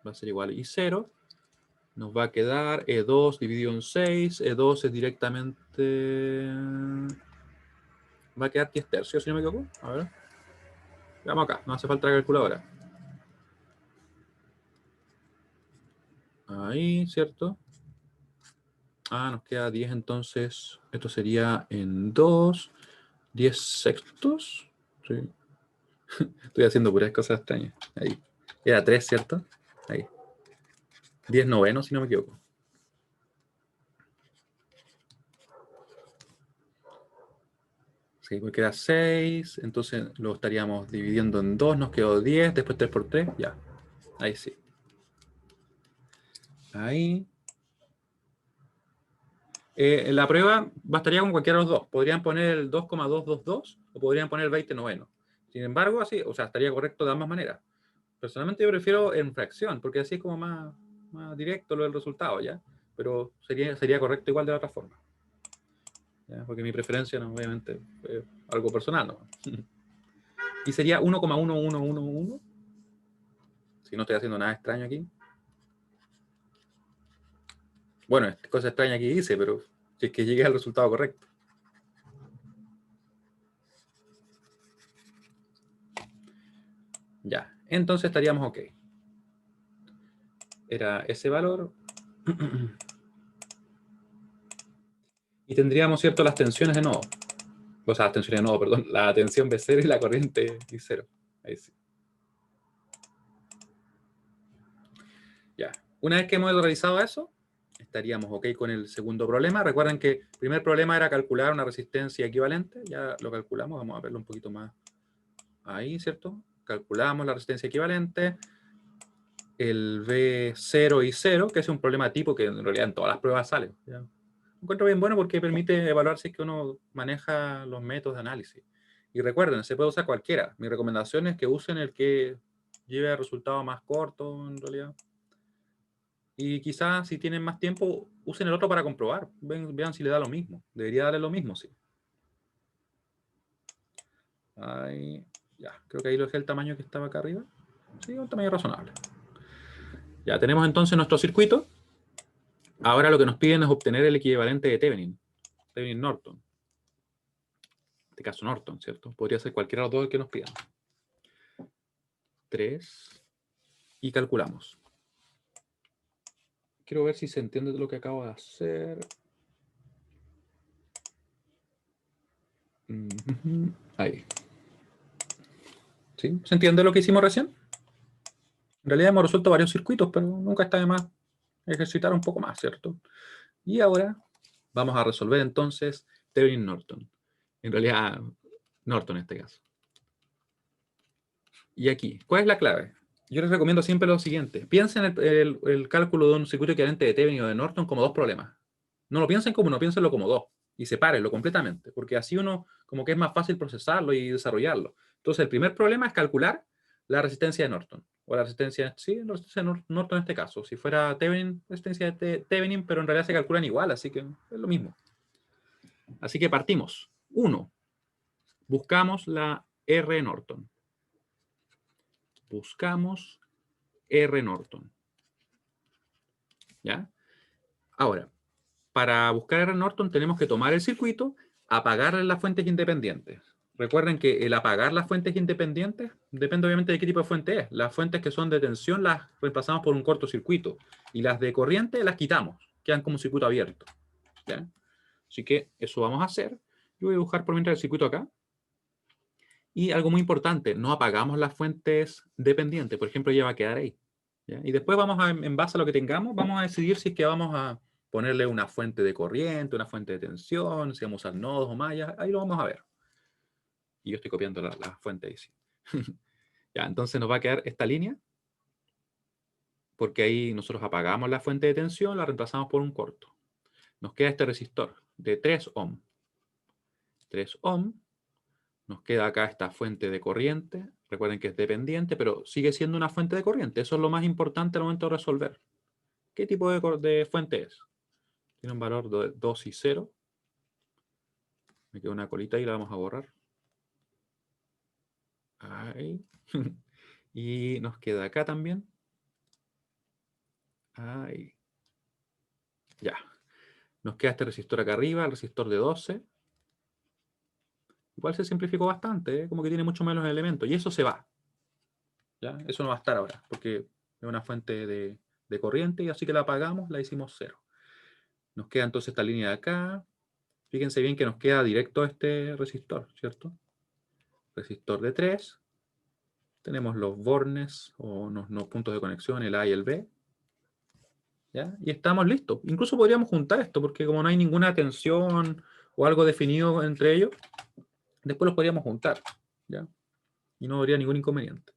Va a ser igual a I0. Nos va a quedar E2 dividido en 6. E2 es directamente... Va a quedar 10 tercios, si no me equivoco. A ver. Veamos acá, no hace falta la calculadora. Ahí, ¿cierto? Ah, nos queda 10 entonces. Esto sería en 2. 10 sextos. Sí. Estoy haciendo puras cosas extrañas. Ahí. Era 3, ¿cierto? Ahí. 10 novenos, si no me equivoco. Sí, porque era 6. Entonces lo estaríamos dividiendo en 2. Nos quedó 10. Después 3 por 3. Ya. Ahí sí. Ahí. La prueba bastaría con cualquiera de los dos. Podrían poner el 2,222 o podrían poner el 20 noveno. Sin embargo, así, o sea, estaría correcto de ambas maneras. Personalmente yo prefiero en fracción, porque así es como más directo lo del resultado, ¿ya? Pero sería correcto igual de la otra forma. ¿Ya? Porque mi preferencia, no, obviamente, es algo personal, ¿no? Y sería 1,1111. Si no estoy haciendo nada extraño aquí. Bueno, cosa extraña aquí dice, pero si es que llegue al resultado correcto. Ya, entonces estaríamos ok. Era ese valor. Y tendríamos, ¿cierto?, las tensiones de nodo. O sea, las tensiones de nodo, perdón. La tensión B0 y la corriente I0. Ahí sí. Ya. Una vez que hemos realizado eso, estaríamos ok con el segundo problema. Recuerden que el primer problema era calcular una resistencia equivalente. Ya lo calculamos. Vamos a verlo un poquito más ahí, ¿cierto? Calculamos la resistencia equivalente. El V0 y 0, que es un problema tipo que en realidad en todas las pruebas sale. ¿Ya? Lo encuentro bien bueno porque permite evaluar si es que uno maneja los métodos de análisis. Y recuerden, se puede usar cualquiera. Mi recomendación es que usen el que lleve a resultados más cortos, en realidad. Y quizás si tienen más tiempo, usen el otro para comprobar. Vean si le da lo mismo. Debería darle lo mismo, sí. Ahí, ya, creo que ahí lo dejé el tamaño que estaba acá arriba. Sí, un tamaño razonable. Ya tenemos entonces nuestro circuito. Ahora lo que nos piden es obtener el equivalente de Thevenin. Thevenin-Norton. En este caso Norton, ¿cierto? Podría ser cualquiera de los dos que nos pidan. 3. Y calculamos. Quiero ver si se entiende lo que acabo de hacer. Ahí. ¿Sí? ¿Se entiende lo que hicimos recién? En realidad hemos resuelto varios circuitos, pero nunca está de más ejercitar un poco más, ¿cierto? Y ahora vamos a resolver entonces Thevenin-Norton. En realidad, Norton en este caso. Y aquí, ¿cuál es la clave? Yo les recomiendo siempre lo siguiente. Piensen el cálculo de un circuito equivalente de Thevenin o de Norton como dos problemas. No lo piensen como uno, piénsenlo como dos. Y sepárenlo completamente, porque así uno como que es más fácil procesarlo y desarrollarlo. Entonces, el primer problema es calcular la resistencia de Norton. O la resistencia, sí, la resistencia de Norton en este caso. Si fuera Thevenin, resistencia de Thevenin, pero en realidad se calculan igual, así que es lo mismo. Así que partimos. 1. Buscamos la R Norton. Buscamos R Norton. ¿Ya? Ahora, para buscar R Norton tenemos que tomar el circuito, apagarle las fuentes independientes. Recuerden que el apagar las fuentes independientes depende obviamente de qué tipo de fuente es. Las fuentes que son de tensión las reemplazamos por un cortocircuito y las de corriente las quitamos. quedan como un circuito abierto. ¿Ya? Así que eso vamos a hacer. Yo voy a dibujar por mientras el circuito acá. Y algo muy importante, no apagamos las fuentes dependientes. Por ejemplo, ella va a quedar ahí. ¿Ya? Y después vamos a, en base a lo que tengamos, vamos a decidir si es que vamos a ponerle una fuente de corriente, una fuente de tensión, si vamos a usar nodos o mallas. Ahí lo vamos a ver. Y yo estoy copiando la fuente ahí, sí. Ya, entonces nos va a quedar esta línea, porque ahí nosotros apagamos la fuente de tensión, la reemplazamos por un corto. Nos queda este resistor de 3 ohm. 3 ohm. Nos queda acá esta fuente de corriente. Recuerden que es dependiente, pero sigue siendo una fuente de corriente. Eso es lo más importante al momento de resolver. ¿Qué tipo de fuente es? Tiene un valor de 2 y 0. Me queda una colita y la vamos a borrar. Ahí. Y nos queda acá también. Ahí. Ya. Nos queda este resistor acá arriba, el resistor de 12. Igual se simplificó bastante, ¿eh? Como que tiene mucho menos elementos. Y eso se va. ¿Ya? Eso no va a estar ahora, porque es una fuente de corriente y así que la apagamos, la hicimos 0. Nos queda entonces esta línea de acá. Fíjense bien que nos queda directo este resistor, ¿cierto? Resistor de 3. Tenemos los bornes o los puntos de conexión, el A y el B. ¿Ya? Y estamos listos. Incluso podríamos juntar esto, porque como no hay ninguna tensión o algo definido entre ellos, después los podríamos juntar. ¿Ya? Y no habría ningún inconveniente.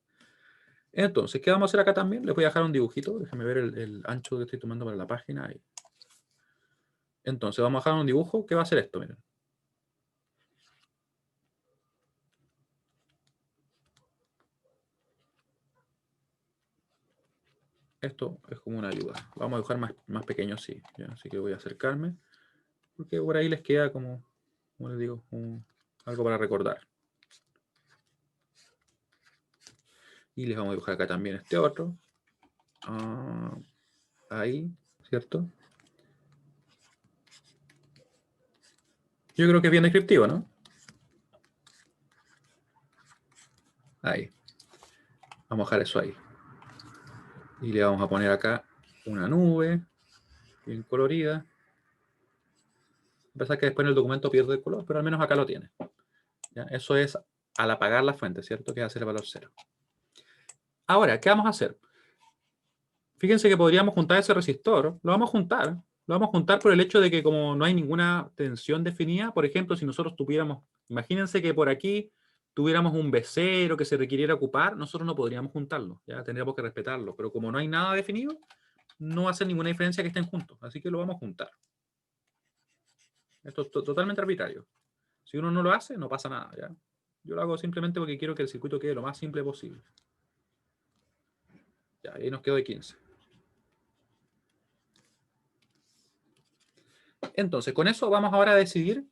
Entonces, ¿qué vamos a hacer acá también? Les voy a dejar un dibujito. Déjame ver el ancho que estoy tomando para la página. Ahí. Entonces, vamos a dejar un dibujo. ¿Qué va a hacer esto? Miren. Esto es como una ayuda. Vamos a dibujar más pequeño, sí. ¿Ya? Así que voy a acercarme. Porque por ahí les queda como les digo, algo para recordar. Y les vamos a dibujar acá también este otro. Ahí, ¿cierto? Yo creo que es bien descriptivo, ¿no? Ahí. Vamos a dejar eso ahí. Y le vamos a poner acá una nube bien colorida. A pesar que después en el documento pierde el color, pero al menos acá lo tiene. ¿Ya? Eso es al apagar la fuente, ¿cierto? Que va a ser el valor 0. Ahora, ¿qué vamos a hacer? Fíjense que podríamos juntar ese resistor. Lo vamos a juntar. Lo vamos a juntar por el hecho de que como no hay ninguna tensión definida, por ejemplo, si nosotros tuviéramos, imagínense que por aquí tuviéramos un becero que se requiriera ocupar, nosotros no podríamos juntarlo, ya tendríamos que respetarlo, pero como no hay nada definido, no va a hacer ninguna diferencia que estén juntos, así que lo vamos a juntar. Esto es totalmente arbitrario. Si uno no lo hace, no pasa nada, ¿ya? Yo lo hago simplemente porque quiero que el circuito quede lo más simple posible. Ya, ahí nos quedó de 15. Entonces, con eso vamos ahora a decidir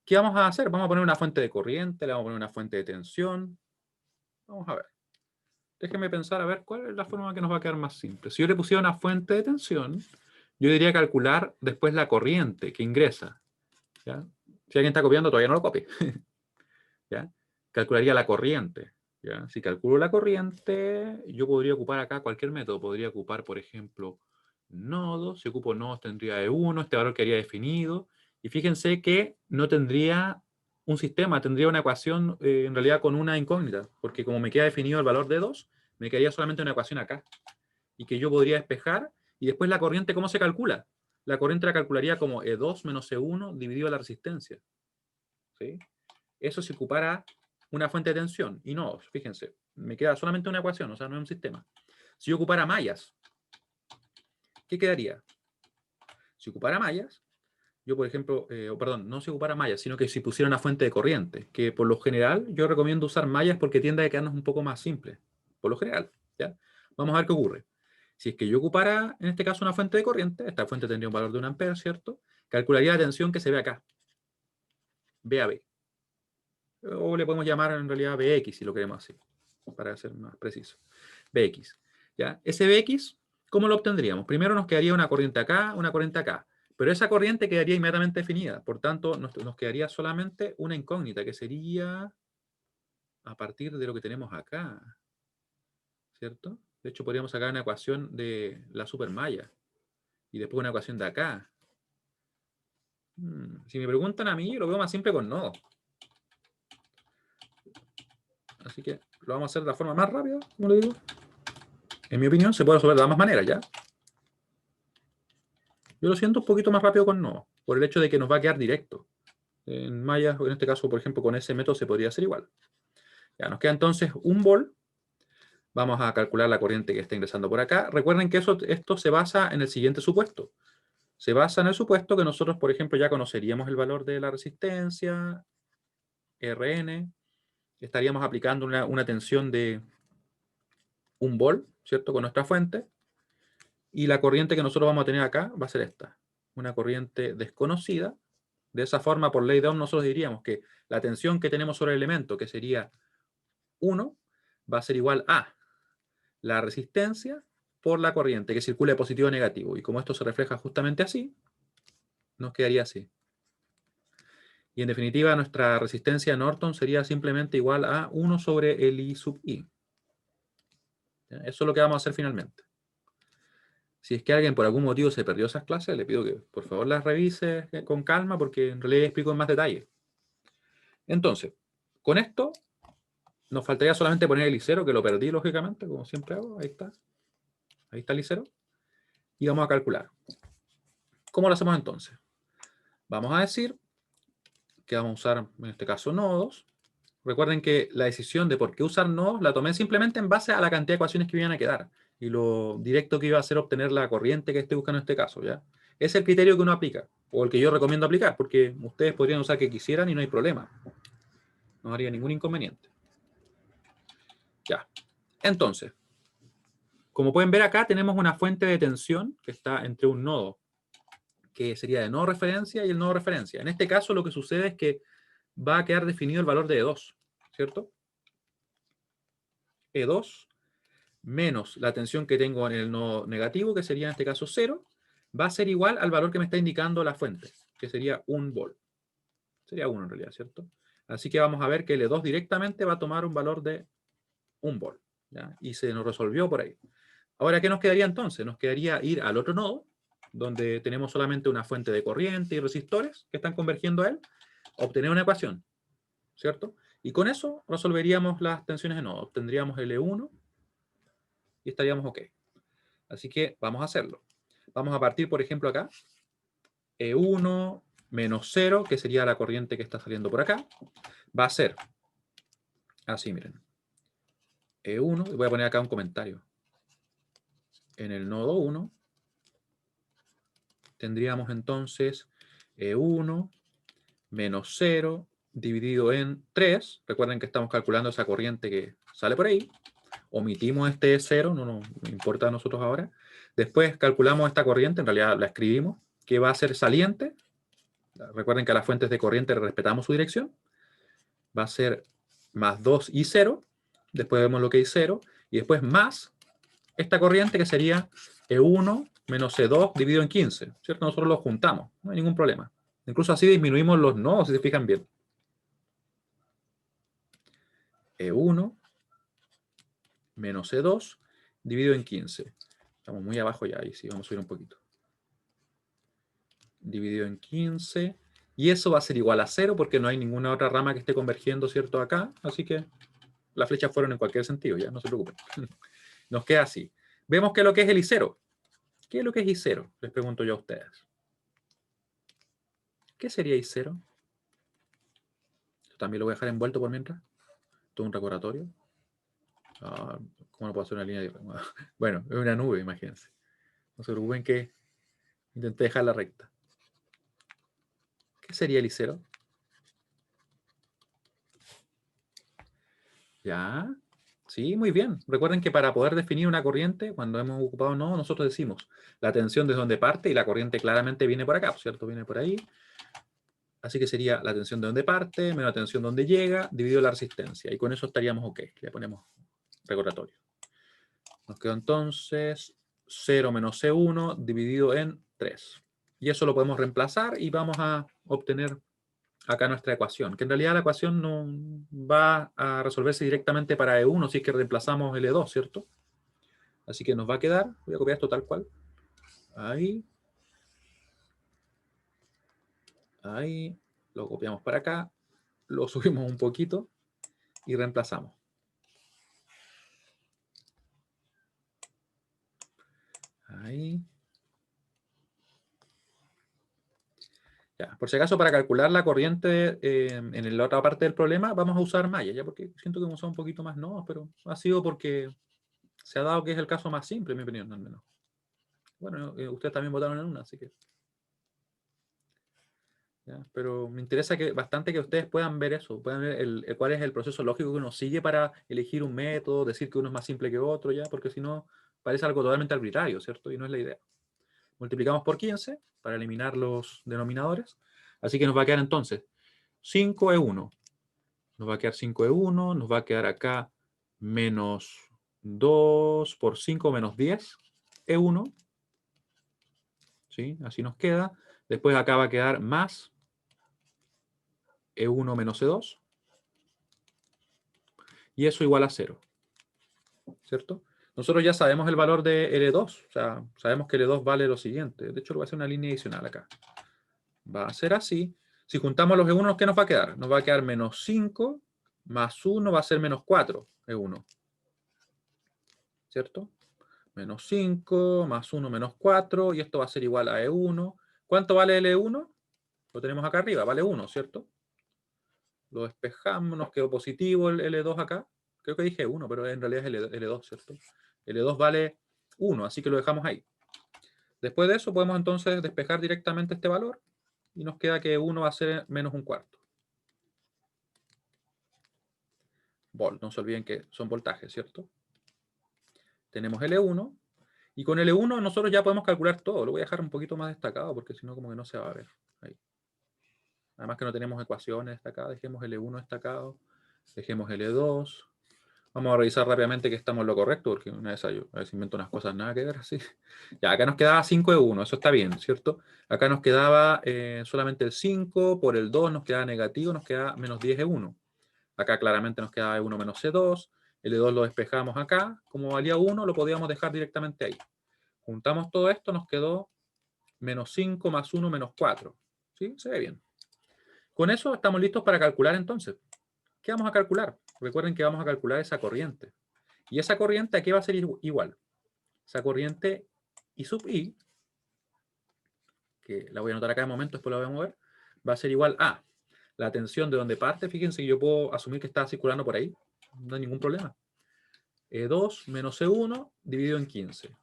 qué vamos a hacer. Vamos a poner una fuente de corriente, le vamos a poner una fuente de tensión. Vamos a ver. Déjenme pensar a ver cuál es la forma que nos va a quedar más simple. Si yo le pusiera una fuente de tensión, yo diría calcular después la corriente que ingresa. ¿Ya? Si alguien está copiando, todavía no lo copie. ¿Ya? Calcularía la corriente. ¿Ya? Si calculo la corriente, yo podría ocupar acá cualquier método. Podría ocupar, por ejemplo, nodos. Si ocupo nodos, tendría E1, este valor quedaría definido. Y fíjense que no tendría un sistema, tendría una ecuación en realidad con una incógnita, porque como me queda definido el valor de 2, me quedaría solamente una ecuación acá. Y que yo podría despejar. Y después la corriente, ¿cómo se calcula? La corriente la calcularía como E2 menos E1 dividido a la resistencia. ¿Sí? Eso si ocupara una fuente de tensión. Y no, fíjense, me queda solamente una ecuación, o sea, no es un sistema. Si yo ocupara mallas, ¿qué quedaría? Si ocupara mallas, yo por ejemplo, perdón, no si ocupara mallas, sino que si pusiera una fuente de corriente, que por lo general yo recomiendo usar mallas porque tiende a quedarnos un poco más simple, por lo general, ¿ya? Vamos a ver qué ocurre. Si es que yo ocupara, en este caso, una fuente de corriente, esta fuente tendría un valor de 1 ampere, ¿cierto? Calcularía la tensión que se ve acá, B a B. O le podemos llamar en realidad Bx si lo queremos así, para ser más preciso. Bx. ¿Ya? Ese Bx, ¿cómo lo obtendríamos? Primero nos quedaría una corriente acá, una corriente acá. Pero esa corriente quedaría inmediatamente definida. Por tanto, nos quedaría solamente una incógnita, que sería a partir de lo que tenemos acá. ¿Cierto? De hecho, podríamos sacar una ecuación de la supermalla. y después una ecuación de acá. Si me preguntan a mí, yo lo veo más simple con nodos. Así que lo vamos a hacer de la forma más rápida, como le digo. En mi opinión, se puede resolver de ambas maneras, ¿ya? Yo lo siento un poquito más rápido con nodos, por el hecho de que nos va a quedar directo. En Maya, en este caso, por ejemplo, con ese método se podría hacer igual. Ya, nos queda entonces un vol. Vamos a calcular la corriente que está ingresando por acá. Recuerden que esto se basa en el siguiente supuesto. Se basa en el supuesto que nosotros, por ejemplo, ya conoceríamos el valor de la resistencia, Rn. Estaríamos aplicando una tensión de 1 volt, ¿cierto? Con nuestra fuente. Y la corriente que nosotros vamos a tener acá va a ser esta. Una corriente desconocida. De esa forma, por ley de Ohm, nosotros diríamos que la tensión que tenemos sobre el elemento, que sería 1, va a ser igual a la resistencia por la corriente que circula de positivo a negativo. Y como esto se refleja justamente así, nos quedaría así. Y en definitiva, nuestra resistencia Norton sería simplemente igual a 1 sobre el I sub I. Eso es lo que vamos a hacer finalmente. Si es que alguien por algún motivo se perdió esas clases, le pido que por favor las revise con calma, porque en realidad explico en más detalle. Entonces, con esto nos faltaría solamente poner el I0, que lo perdí lógicamente, como siempre hago. Ahí está. Ahí está el I0. Y vamos a calcular. ¿Cómo lo hacemos entonces? Vamos a decir que vamos a usar, en este caso, nodos. Recuerden que la decisión de por qué usar nodos la tomé simplemente en base a la cantidad de ecuaciones que me iban a quedar y lo directo que iba a ser obtener la corriente que estoy buscando en este caso, ¿ya? Es el criterio que uno aplica, o el que yo recomiendo aplicar, porque ustedes podrían usar que quisieran y no hay problema. No haría ningún inconveniente. Ya. Entonces, como pueden ver acá, tenemos una fuente de tensión que está entre un nodo que sería de nodo referencia y el nodo referencia. En este caso, lo que sucede es que va a quedar definido el valor de E2, ¿cierto? E2 menos la tensión que tengo en el nodo negativo, que sería en este caso 0, va a ser igual al valor que me está indicando la fuente, que sería 1 volt. Sería 1 en realidad, ¿cierto? Así que vamos a ver que el E2 directamente va a tomar un valor de 1 volt, ¿ya? Y se nos resolvió por ahí. Ahora, ¿qué nos quedaría entonces? Nos quedaría ir al otro nodo, donde tenemos solamente una fuente de corriente y resistores que están convergiendo a él, obtener una ecuación, ¿cierto? Y con eso resolveríamos las tensiones de nodo. Obtendríamos el E1 y estaríamos OK. Así que vamos a hacerlo. Vamos a partir, por ejemplo, acá. E1 menos 0, que sería la corriente que está saliendo por acá, va a ser así, miren. E1, y voy a poner acá un comentario. En el nodo 1 tendríamos entonces E1 menos 0 dividido en 3. Recuerden que estamos calculando esa corriente que sale por ahí. Omitimos este 0, no nos importa a nosotros ahora. Después calculamos esta corriente, en realidad la escribimos, que va a ser saliente. Recuerden que a las fuentes de corriente respetamos su dirección. Va a ser más 2I0. Después vemos lo que es 0. Y después más esta corriente que sería E1 menos E2 dividido en 15. ¿Cierto? Nosotros los juntamos. No hay ningún problema. Incluso así disminuimos los nodos, si se fijan bien. E1 menos E2 dividido en 15. Estamos muy abajo ya, ahí sí, vamos a subir un poquito. Dividido en 15. Y eso va a ser igual a 0 porque no hay ninguna otra rama que esté convergiendo, ¿cierto? Acá. Así que las flechas fueron en cualquier sentido, ya, no se preocupen. Nos queda así. Vemos que lo que es el I0. ¿Qué es lo que es I0? Les pregunto yo a ustedes. ¿Qué sería I0? Esto también lo voy a dejar envuelto por mientras. Todo un recordatorio. ¿Cómo no puedo hacer una línea de... Bueno, es una nube, imagínense. No se preocupen que intenté dejarla recta. ¿Qué sería el I0? Ya. Sí, muy bien. Recuerden que para poder definir una corriente, cuando hemos ocupado nodo, nosotros decimos la tensión desde donde parte y la corriente claramente viene por acá, ¿cierto? Viene por ahí. Así que sería la tensión de donde parte menos la tensión donde llega, dividido la resistencia. Y con eso estaríamos OK. Le ponemos recordatorio. Nos quedó entonces 0 menos C1 dividido en 3. Y eso lo podemos reemplazar y vamos a obtener acá nuestra ecuación, que en realidad la ecuación no va a resolverse directamente para E1 si es que reemplazamos el E2, ¿cierto? Así que nos va a quedar, voy a copiar esto tal cual, ahí, Ahí, lo copiamos para acá, lo subimos un poquito y reemplazamos. Ahí. Ya, por si acaso, para calcular la corriente en la otra parte del problema, vamos a usar mallas, ya porque siento que hemos usado un poquito más nodos, pero ha sido porque se ha dado que es el caso más simple, en mi opinión, al menos. Bueno, ustedes también votaron en una, así que... ¿ya? Pero me interesa bastante que ustedes puedan ver eso, puedan ver cuál es el proceso lógico que uno sigue para elegir un método, decir que uno es más simple que otro, ya, porque si no, parece algo totalmente arbitrario, ¿cierto? Y no es la idea. Multiplicamos por 15 para eliminar los denominadores. Así que nos va a quedar entonces 5E1. Nos va a quedar 5E1, nos va a quedar acá menos 2 por 5 menos 10E1. ¿Sí? Así nos queda. Después acá va a quedar más E1 menos E2. Y eso igual a 0. ¿Cierto? Nosotros ya sabemos el valor de L2. O sea, sabemos que L2 vale lo siguiente. De hecho, lo voy a hacer una línea adicional acá. Va a ser así. Si juntamos los E1, ¿qué nos va a quedar? Nos va a quedar menos 5 más 1 va a ser menos 4 E1. ¿Cierto? Menos 5 más 1 menos 4. Y esto va a ser igual a E1. ¿Cuánto vale el E1? Lo tenemos acá arriba. Vale 1, ¿cierto? Lo despejamos. Nos quedó positivo el L2 acá. Creo que dije 1, pero en realidad es L2, ¿cierto? L2 vale 1, así que lo dejamos ahí. Después de eso podemos entonces despejar directamente este valor y nos queda que 1 va a ser menos un cuarto. Volt, no se olviden que son voltajes, ¿cierto? Tenemos L1 y con L1 nosotros ya podemos calcular todo. Lo voy a dejar un poquito más destacado porque si no como que no se va a ver. Ahí. Además que no tenemos ecuaciones destacadas, dejemos L1 destacado, dejemos L2. Vamos a revisar rápidamente que estamos en lo correcto, porque una vez yo a veces invento unas cosas nada que ver así. Ya, acá nos quedaba 5E1, eso está bien, ¿cierto? Acá nos quedaba solamente el 5, por el 2 nos quedaba negativo, nos queda menos 10E1. Acá claramente nos quedaba E1 menos E2, el E2 lo despejamos acá, como valía 1 lo podíamos dejar directamente ahí. Juntamos todo esto, nos quedó menos 5 más 1 menos 4. ¿Sí? Se ve bien. Con eso estamos listos para calcular entonces. ¿Qué vamos a calcular? Recuerden que vamos a calcular esa corriente. ¿Y esa corriente a qué va a ser igual? Esa corriente I sub I, que la voy a anotar acá de momento, después la voy a mover, va a ser igual a la tensión de donde parte. Fíjense que yo puedo asumir que está circulando por ahí. No hay ningún problema. E2 menos E1 dividido en 15.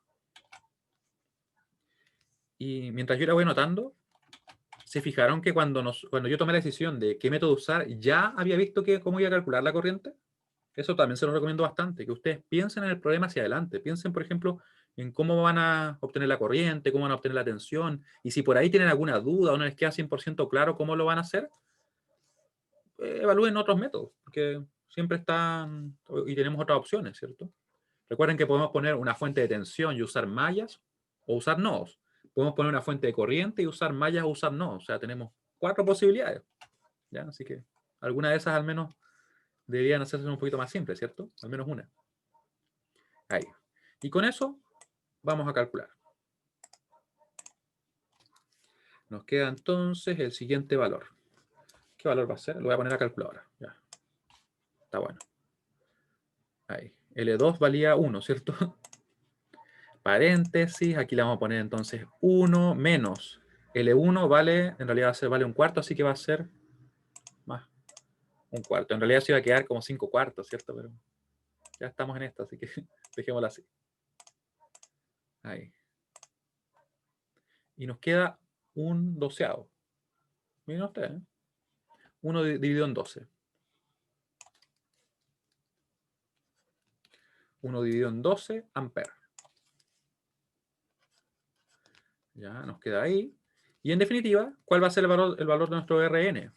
Y mientras yo la voy anotando, se fijaron que cuando yo tomé la decisión de qué método usar, ya había visto cómo iba a calcular la corriente. Eso también se lo recomiendo bastante, que ustedes piensen en el problema hacia adelante. Piensen, por ejemplo, en cómo van a obtener la corriente, cómo van a obtener la tensión. Y si por ahí tienen alguna duda o no les queda 100% claro cómo lo van a hacer, evalúen otros métodos, porque siempre están y tenemos otras opciones, ¿cierto? Recuerden que podemos poner una fuente de tensión y usar mallas o usar nodos. Podemos poner una fuente de corriente y usar mallas o usar nodos. O sea, tenemos 4 posibilidades. ¿Ya? Así que alguna de esas al menos deberían hacerse un poquito más simple, ¿cierto? Al menos una. Ahí. Y con eso vamos a calcular. Nos queda entonces el siguiente valor. ¿Qué valor va a ser? Lo voy a poner a calculadora. Ya. Está bueno. Ahí. L2 valía 1, ¿cierto? Paréntesis. Aquí le vamos a poner entonces 1 menos. L1 vale, en realidad vale un cuarto, así que va a ser más un cuarto. En realidad se iba a quedar como 5 cuartos, ¿cierto? Pero ya estamos en esto, así que dejémoslo así. Ahí. Y nos queda un doceavo. Miren ustedes, ¿eh? 1 dividido en 12. 1 dividido en 12 amperes. Ya nos queda ahí. Y en definitiva, ¿cuál va a ser el valor de nuestro Rn?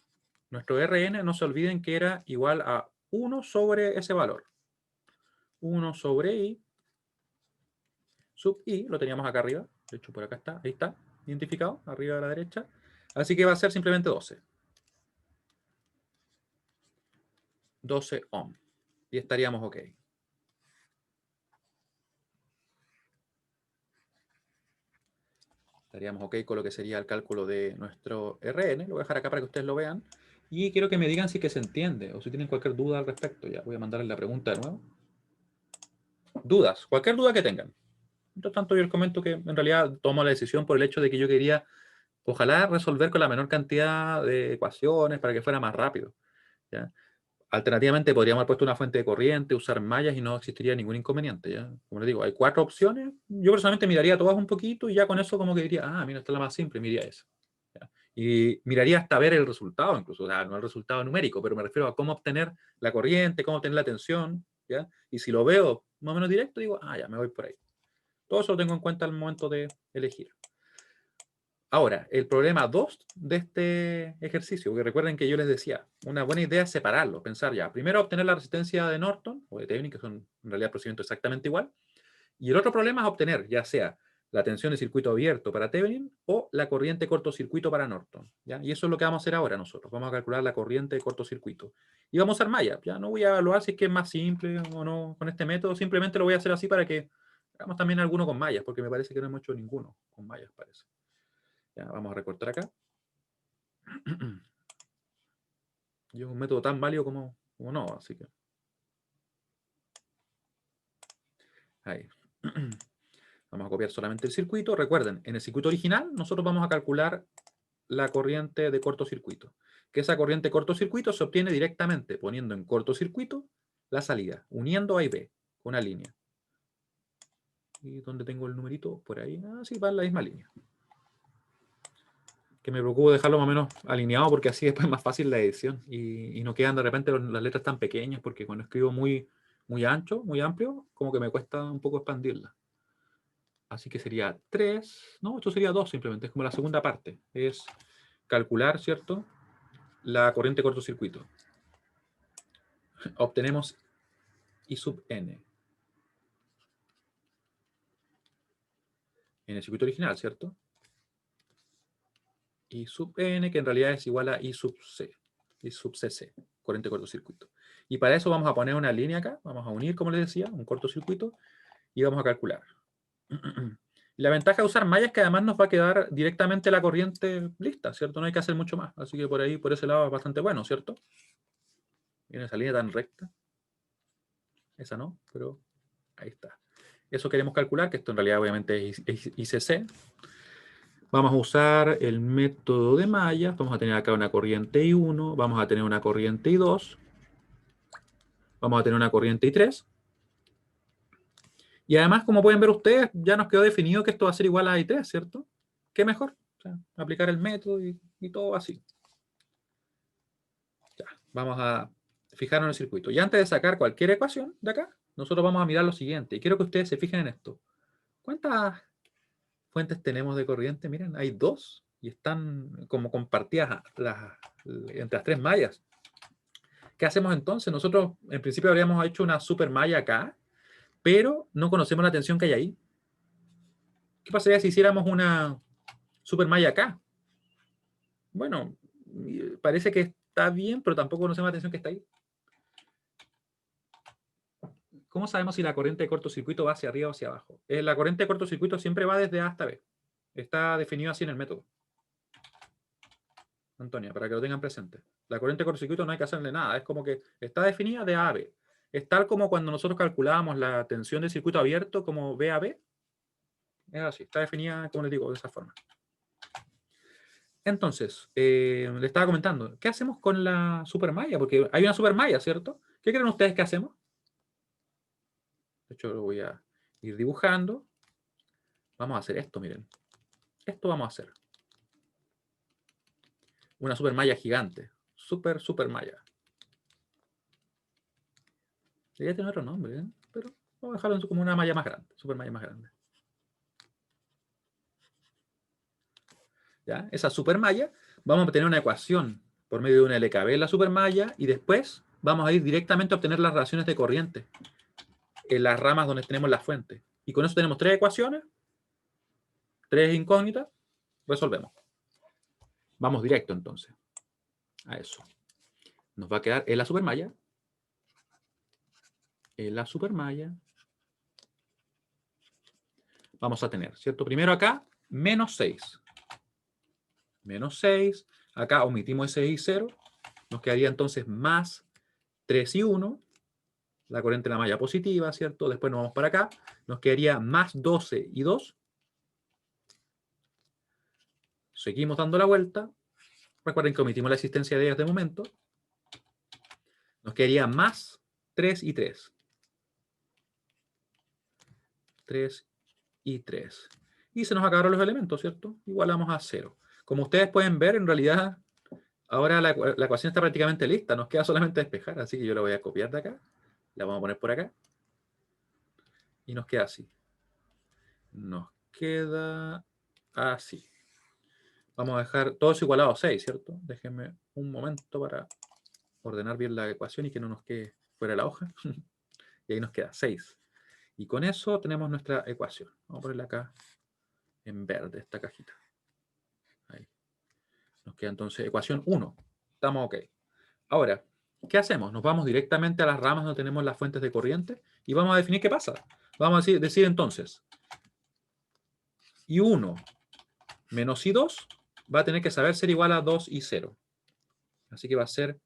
Nuestro Rn, no se olviden que era igual a 1 sobre ese valor. 1 sobre I sub I, lo teníamos acá arriba. De hecho, por acá está, ahí está, identificado, arriba a la derecha. Así que va a ser simplemente 12. 12 ohm. Y estaríamos ok. Estaríamos ok con lo que sería el cálculo de nuestro RN. Lo voy a dejar acá para que ustedes lo vean. Y quiero que me digan si que se entiende o si tienen cualquier duda al respecto. Ya voy a mandarles la pregunta de nuevo. Dudas, cualquier duda que tengan. Mientras tanto, yo les comento que en realidad tomo la decisión por el hecho de que yo quería, ojalá, resolver con la menor cantidad de ecuaciones para que fuera más rápido. ¿Ya? Alternativamente, podríamos haber puesto una fuente de corriente, usar mallas y no existiría ningún inconveniente. ¿Ya? Como les digo, hay 4 opciones. Yo personalmente miraría todas un poquito y ya con eso como que diría, ah, mira, esta es la más simple, miraría esa. ¿Ya? Y miraría hasta ver el resultado incluso, o sea, no el resultado numérico, pero me refiero a cómo obtener la corriente, cómo obtener la tensión. ¿Ya? Y si lo veo más o menos directo, digo, ah, ya, me voy por ahí. Todo eso lo tengo en cuenta al momento de elegir. Ahora, el problema 2 de este ejercicio, porque recuerden que yo les decía, una buena idea es separarlo, pensar ya, primero obtener la resistencia de Norton o de Thevenin, que son en realidad procedimientos exactamente igual, y el otro problema es obtener ya sea la tensión de circuito abierto para Thevenin o la corriente de cortocircuito para Norton. ¿ya? Y eso es lo que vamos a hacer ahora nosotros, vamos a calcular la corriente de cortocircuito. Y vamos a usar mallas, ya no voy a evaluar si es que es más simple o no con este método, simplemente lo voy a hacer así para que hagamos también alguno con mallas, porque me parece que no hemos hecho ninguno con mallas, parece. Ya, vamos a recortar acá. Y es un método tan válido como no, así que. Ahí. Vamos a copiar solamente el circuito. Recuerden, en el circuito original nosotros vamos a calcular la corriente de cortocircuito. Que esa corriente de cortocircuito se obtiene directamente poniendo en cortocircuito la salida, uniendo A y B con una línea. ¿Y dónde tengo el numerito? Por ahí. Ah, sí, va en la misma línea. Que me preocupo dejarlo más o menos alineado porque así después es más fácil la edición y no quedan de repente las letras tan pequeñas porque cuando escribo muy ancho, muy amplio, como que me cuesta un poco expandirla. Así que sería 3, no, esto sería 2 simplemente, es como la segunda parte, es calcular, ¿cierto? La corriente de cortocircuito. Obtenemos I sub n. En el circuito original, ¿cierto? I sub n, que en realidad es igual a I sub c, I sub cc, corriente de cortocircuito. Y para eso vamos a poner una línea acá, vamos a unir, como les decía, un cortocircuito, y vamos a calcular. La ventaja de usar mallas es que además nos va a quedar directamente la corriente lista, ¿cierto? No hay que hacer mucho más. Así que por ahí, por ese lado, es bastante bueno, ¿cierto? Miren esa línea tan recta. Esa no, pero ahí está. Eso queremos calcular, que esto en realidad obviamente es ICC. Vamos a usar el método de mallas. Vamos a tener acá una corriente I1, vamos a tener una corriente I2, vamos a tener una corriente I3. Y además, como pueden ver ustedes, ya nos quedó definido que esto va a ser igual a I3, ¿cierto? ¿Qué mejor? O sea, aplicar el método y todo así. Ya, vamos a fijarnos en el circuito. Y antes de sacar cualquier ecuación de acá, nosotros vamos a mirar lo siguiente. Y quiero que ustedes se fijen en esto. ¿Cuántas fuentes tenemos de corriente? Miren, hay 2 y están como compartidas entre las 3 mallas. ¿Qué hacemos entonces? Nosotros en principio habríamos hecho una super malla acá, pero no conocemos la tensión que hay ahí. ¿Qué pasaría si hiciéramos una super malla acá? Bueno, parece que está bien, pero tampoco conocemos la tensión que está ahí. ¿Cómo sabemos si la corriente de cortocircuito va hacia arriba o hacia abajo? La corriente de cortocircuito siempre va desde A hasta B. Está definido así en el método. Antonia, para que lo tengan presente. La corriente de cortocircuito no hay que hacerle nada. Es como que está definida de A a B. Es tal como cuando nosotros calculábamos la tensión del circuito abierto como B a B. Es así. Está definida, como les digo, de esa forma. Entonces, le estaba comentando, ¿qué hacemos con la supermalla? Porque hay una supermalla, ¿cierto? ¿Qué creen ustedes que hacemos? De hecho, lo voy a ir dibujando. Vamos a hacer esto, miren. Esto vamos a hacer. Una supermalla gigante. Supermalla. Debería tener otro nombre, ¿eh? Pero vamos a dejarlo como una malla más grande. Supermalla más grande. ¿Ya? Esa supermalla, vamos a obtener una ecuación por medio de una LKB en la supermalla y después vamos a ir directamente a obtener las relaciones de corriente en las ramas donde tenemos la fuente. Y con eso tenemos 3 ecuaciones, 3 incógnitas, resolvemos. Vamos directo entonces a eso. Nos va a quedar en la supermalla. En la supermalla. Vamos a tener, ¿cierto? Primero acá menos 6. Menos 6. Acá omitimos ese y 0. Nos quedaría entonces más 3 y 1. La corriente de la malla positiva, ¿cierto? Después nos vamos para acá. Nos quedaría más 12 y 2. Seguimos dando la vuelta. Recuerden que omitimos la existencia de ellas de momento. Nos quedaría más 3 y 3. 3 y 3. Y se nos acabaron los elementos, ¿cierto? Igualamos a 0. Como ustedes pueden ver, en realidad, ahora la ecuación está prácticamente lista. Nos queda solamente despejar. Así que yo la voy a copiar de acá. La vamos a poner por acá. Y nos queda así. Nos queda así. Vamos a dejar todo eso igualado a 6, ¿cierto? Déjenme un momento para ordenar bien la ecuación y que no nos quede fuera de la hoja. Y ahí nos queda 6. Y con eso tenemos nuestra ecuación. Vamos a ponerla acá en verde, esta cajita. Ahí. Nos queda entonces ecuación 1. Estamos ok. Ahora, ¿qué hacemos? Nos vamos directamente a las ramas donde tenemos las fuentes de corriente y vamos a definir qué pasa. Vamos a decir entonces, I1 menos I2 va a tener que saber ser igual a 2 y 0. Así que va a ser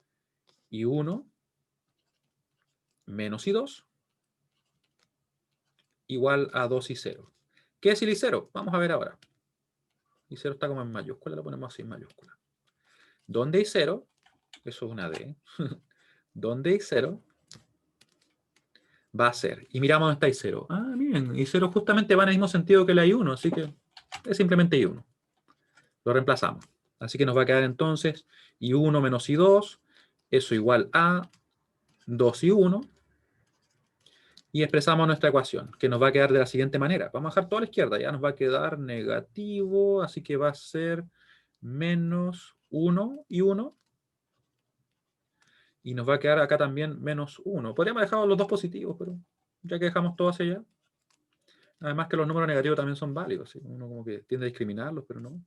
I1 menos I2 igual a 2 y 0. ¿Qué es el I0? Vamos a ver ahora. I0 está como en mayúscula, lo ponemos así en mayúscula. ¿Dónde I0? Eso es una D. ¿Dónde I0 va a ser? Y miramos dónde está I0. Ah, bien, I0 justamente va en el mismo sentido que la I1, así que es simplemente I1. Lo reemplazamos. Así que nos va a quedar entonces I1 menos I2, eso igual a 2 y 1. Y expresamos nuestra ecuación, que nos va a quedar de la siguiente manera. Vamos a dejar todo a la izquierda, ya nos va a quedar negativo, así que va a ser menos 1 y 1. Y nos va a quedar acá también menos 1. Podríamos dejar los dos positivos, pero ya que dejamos todo hacia allá. Además que los números negativos también son válidos. ¿Sí? Uno como que tiende a discriminarlos, pero no.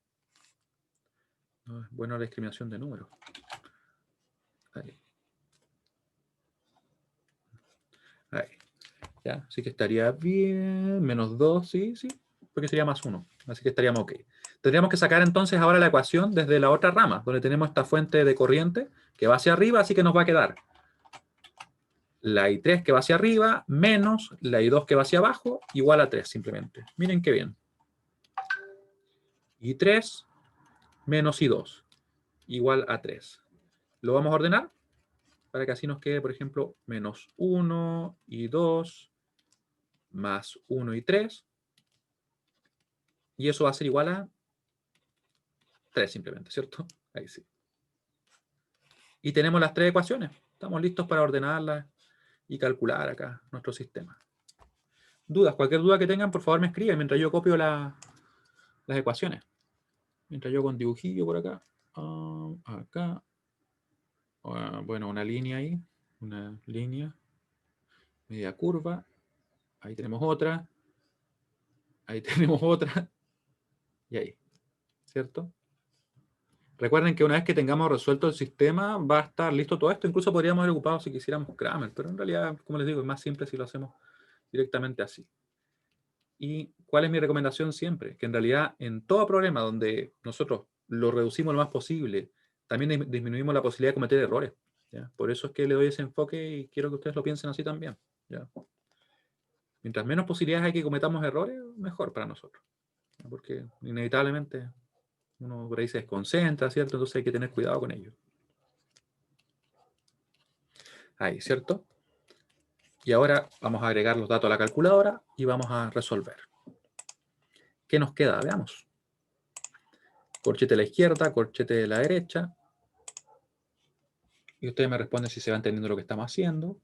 No es buena la discriminación de números. Ahí. Ahí. ¿Ya? Así que estaría bien. Menos 2, sí, sí. Porque sería más 1. Así que estaríamos ok. Tendríamos que sacar entonces ahora la ecuación desde la otra rama, donde tenemos esta fuente de corriente que va hacia arriba, así que nos va a quedar la I3 que va hacia arriba menos la I2 que va hacia abajo igual a 3 simplemente. Miren qué bien. I3 menos I2 igual a 3. Lo vamos a ordenar para que así nos quede, por ejemplo, menos 1 y 2 más 1 y 3. Y eso va a ser igual a 3 simplemente, ¿cierto? Ahí sí. Y tenemos las tres ecuaciones. Estamos listos para ordenarlas y calcular acá nuestro sistema. ¿Dudas? Cualquier duda que tengan, por favor me escriben mientras yo copio las ecuaciones. Mientras yo con dibujillo por acá. Acá. Bueno, una línea ahí. Una línea. Media curva. Ahí tenemos otra. Ahí tenemos otra. Y ahí. ¿Cierto? Recuerden que una vez que tengamos resuelto el sistema, va a estar listo todo esto. Incluso podríamos haber ocupado si quisiéramos Cramer, pero en realidad, como les digo, es más simple si lo hacemos directamente así. ¿Y cuál es mi recomendación siempre? Que en realidad en todo problema donde nosotros lo reducimos lo más posible, también disminuimos la posibilidad de cometer errores. ¿Ya? Por eso es que le doy ese enfoque y quiero que ustedes lo piensen así también. ¿Ya? Mientras menos posibilidades hay que cometamos errores, mejor para nosotros. ¿Ya? Porque inevitablemente uno por ahí se desconcentra, ¿cierto? Entonces hay que tener cuidado con ello. Ahí, ¿cierto? Y ahora vamos a agregar los datos a la calculadora y vamos a resolver. ¿Qué nos queda? Veamos. Corchete a la izquierda, corchete de la derecha. Y ustedes me responden si se va entendiendo lo que estamos haciendo.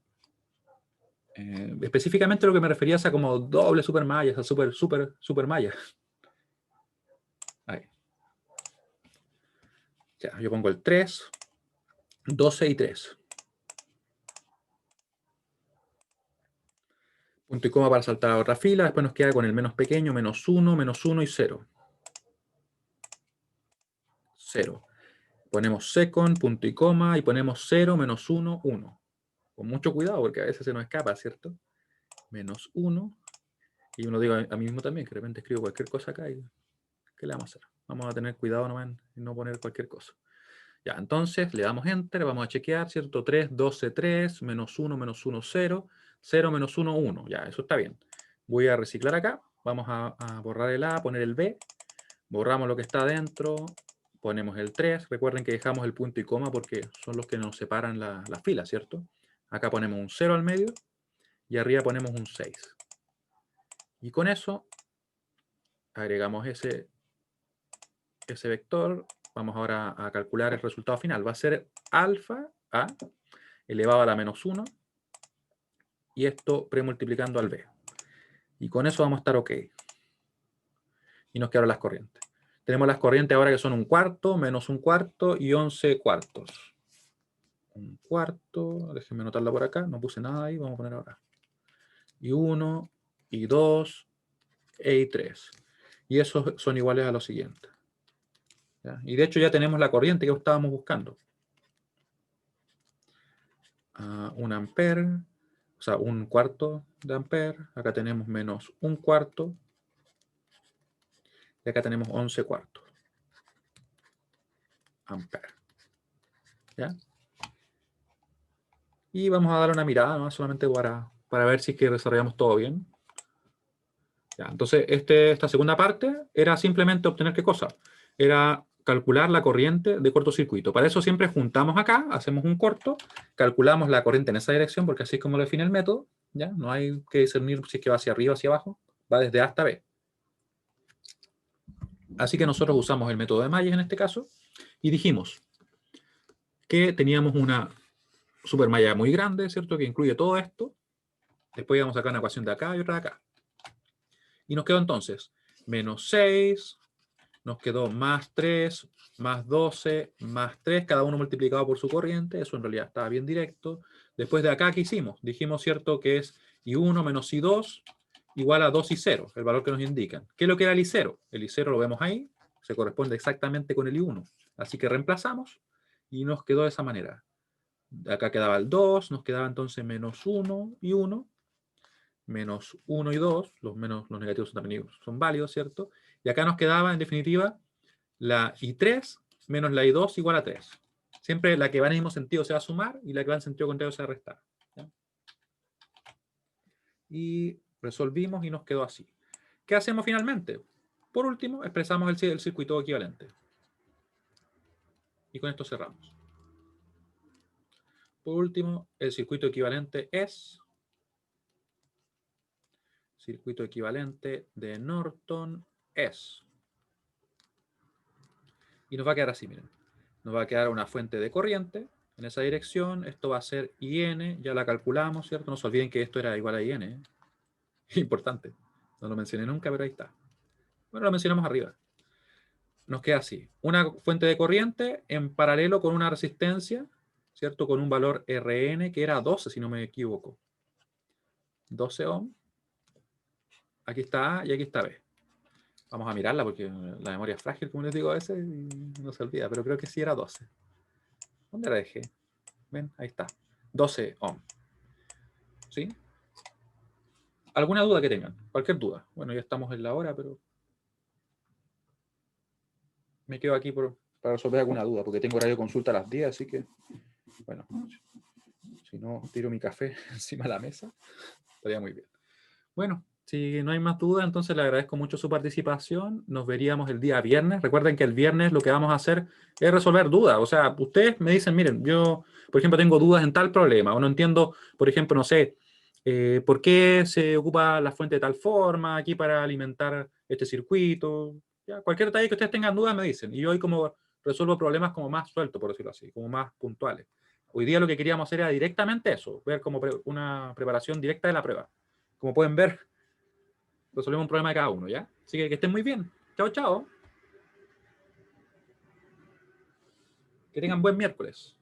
Específicamente lo que me refería es a como doble supermalla, esa supermalla. Ahí. Ya, yo pongo el 3, 12 y 3. Punto y coma para saltar a otra fila. Después nos queda con el menos pequeño, menos 1 y 0. 0. Ponemos second, punto y coma, y ponemos 0, menos 1, 1. Con mucho cuidado, porque a veces se nos escapa, ¿cierto? Menos 1. Y uno digo a mí mismo también, que de repente escribo cualquier cosa acá y ¿Qué le vamos a hacer? Vamos a tener cuidado nomás en no poner cualquier cosa. Ya, entonces le damos Enter, vamos a chequear, ¿cierto? 3, 12, 3, menos 1, 0, 0, menos 1, 1. Ya, eso está bien. Voy a reciclar acá. Vamos a borrar el A, poner el B. Borramos lo que está adentro. Ponemos el 3. Recuerden que dejamos el punto y coma porque son los que nos separan las filas, ¿cierto? Acá ponemos un 0 al medio y arriba ponemos un 6. Y con eso agregamos ese vector. Vamos ahora a calcular el resultado final. Va a ser alfa A elevado a la menos 1 y esto premultiplicando al B. Y con eso vamos a estar ok. Y nos quedaron las corrientes. Tenemos las corrientes ahora que son 1/4, menos 1/4 y 11 cuartos. 1/4, déjenme anotarla por acá, no puse nada ahí, vamos a poner ahora. Y 1, y 2, y 3. Y esos son iguales a lo siguiente. ¿Ya? Y de hecho ya tenemos la corriente que estábamos buscando. 1 ampere, o sea, 1/4 de ampere. Acá tenemos menos 1/4. Y acá tenemos 11 cuartos ampere. ¿Ya? Y vamos a dar una mirada, ¿no? Solamente para ver si es que desarrollamos todo bien. Ya, entonces, esta segunda parte era simplemente obtener ¿qué cosa? Era calcular la corriente de cortocircuito. Para eso siempre juntamos acá, hacemos un corto, calculamos la corriente en esa dirección, porque así es como lo define el método. ¿Ya? No hay que discernir si es que va hacia arriba o hacia abajo. Va desde A hasta B. Así que nosotros usamos el método de Bayes en este caso y dijimos que teníamos una supermalla muy grande, ¿cierto? Que incluye todo esto. Después íbamos a sacar una ecuación de acá y otra de acá. Y nos quedó entonces menos 6, nos quedó más 3, más 12, más 3, cada uno multiplicado por su corriente. Eso en realidad estaba bien directo. Después de acá, ¿qué hicimos? Dijimos, ¿cierto? Que es I1 menos I2 igual a 2 y 0, el valor que nos indican. ¿Qué es lo que era el I0? El I0 lo vemos ahí, se corresponde exactamente con el I1. Así que reemplazamos y nos quedó de esa manera. Acá quedaba el 2, nos quedaba entonces menos 1 y 1, menos 1 y 2, los negativos son válidos, ¿cierto? Y acá nos quedaba, en definitiva, la I3 menos la I2 igual a 3. Siempre la que va en el mismo sentido se va a sumar y la que va en sentido contrario se va a restar. ¿Ya? Y resolvimos y nos quedó así. ¿Qué hacemos finalmente? Por último, expresamos el circuito equivalente. Y con esto cerramos. Por último, el circuito equivalente es circuito equivalente de Norton es. Y nos va a quedar así, miren. Nos va a quedar una fuente de corriente en esa dirección. Esto va a ser IN, ya la calculamos, ¿cierto? No se olviden que esto era igual a IN. ¿Eh? Importante. No lo mencioné nunca, pero ahí está. Bueno, lo mencionamos arriba. Nos queda así. Una fuente de corriente en paralelo con una resistencia, ¿cierto? Con un valor RN que era 12, si no me equivoco. 12 ohm. Aquí está A y aquí está B. Vamos a mirarla porque la memoria es frágil, como les digo a veces, y no se olvida, pero creo que sí era 12. ¿Dónde la dejé? ¿Ven? Ahí está. 12 ohm. ¿Sí? ¿Alguna duda que tengan? Cualquier duda. Bueno, ya estamos en la hora, pero me quedo aquí para resolver alguna duda, porque tengo horario de consulta a las 10, así que, bueno, si no tiro mi café encima de la mesa, estaría muy bien. Bueno, si no hay más dudas, entonces le agradezco mucho su participación. Nos veríamos el día viernes. Recuerden que el viernes lo que vamos a hacer es resolver dudas. O sea, ustedes me dicen, miren, yo, por ejemplo, tengo dudas en tal problema, o no entiendo, por ejemplo, no sé, por qué se ocupa la fuente de tal forma aquí para alimentar este circuito. Ya, cualquier detalle que ustedes tengan dudas me dicen. Y yo hoy como resuelvo problemas como más sueltos, por decirlo así, como más puntuales. Hoy día lo que queríamos hacer era directamente eso, ver como una preparación directa de la prueba. Como pueden ver, resolvemos un problema de cada uno, ¿ya? Así que estén muy bien. Chao, chao. Que tengan buen miércoles.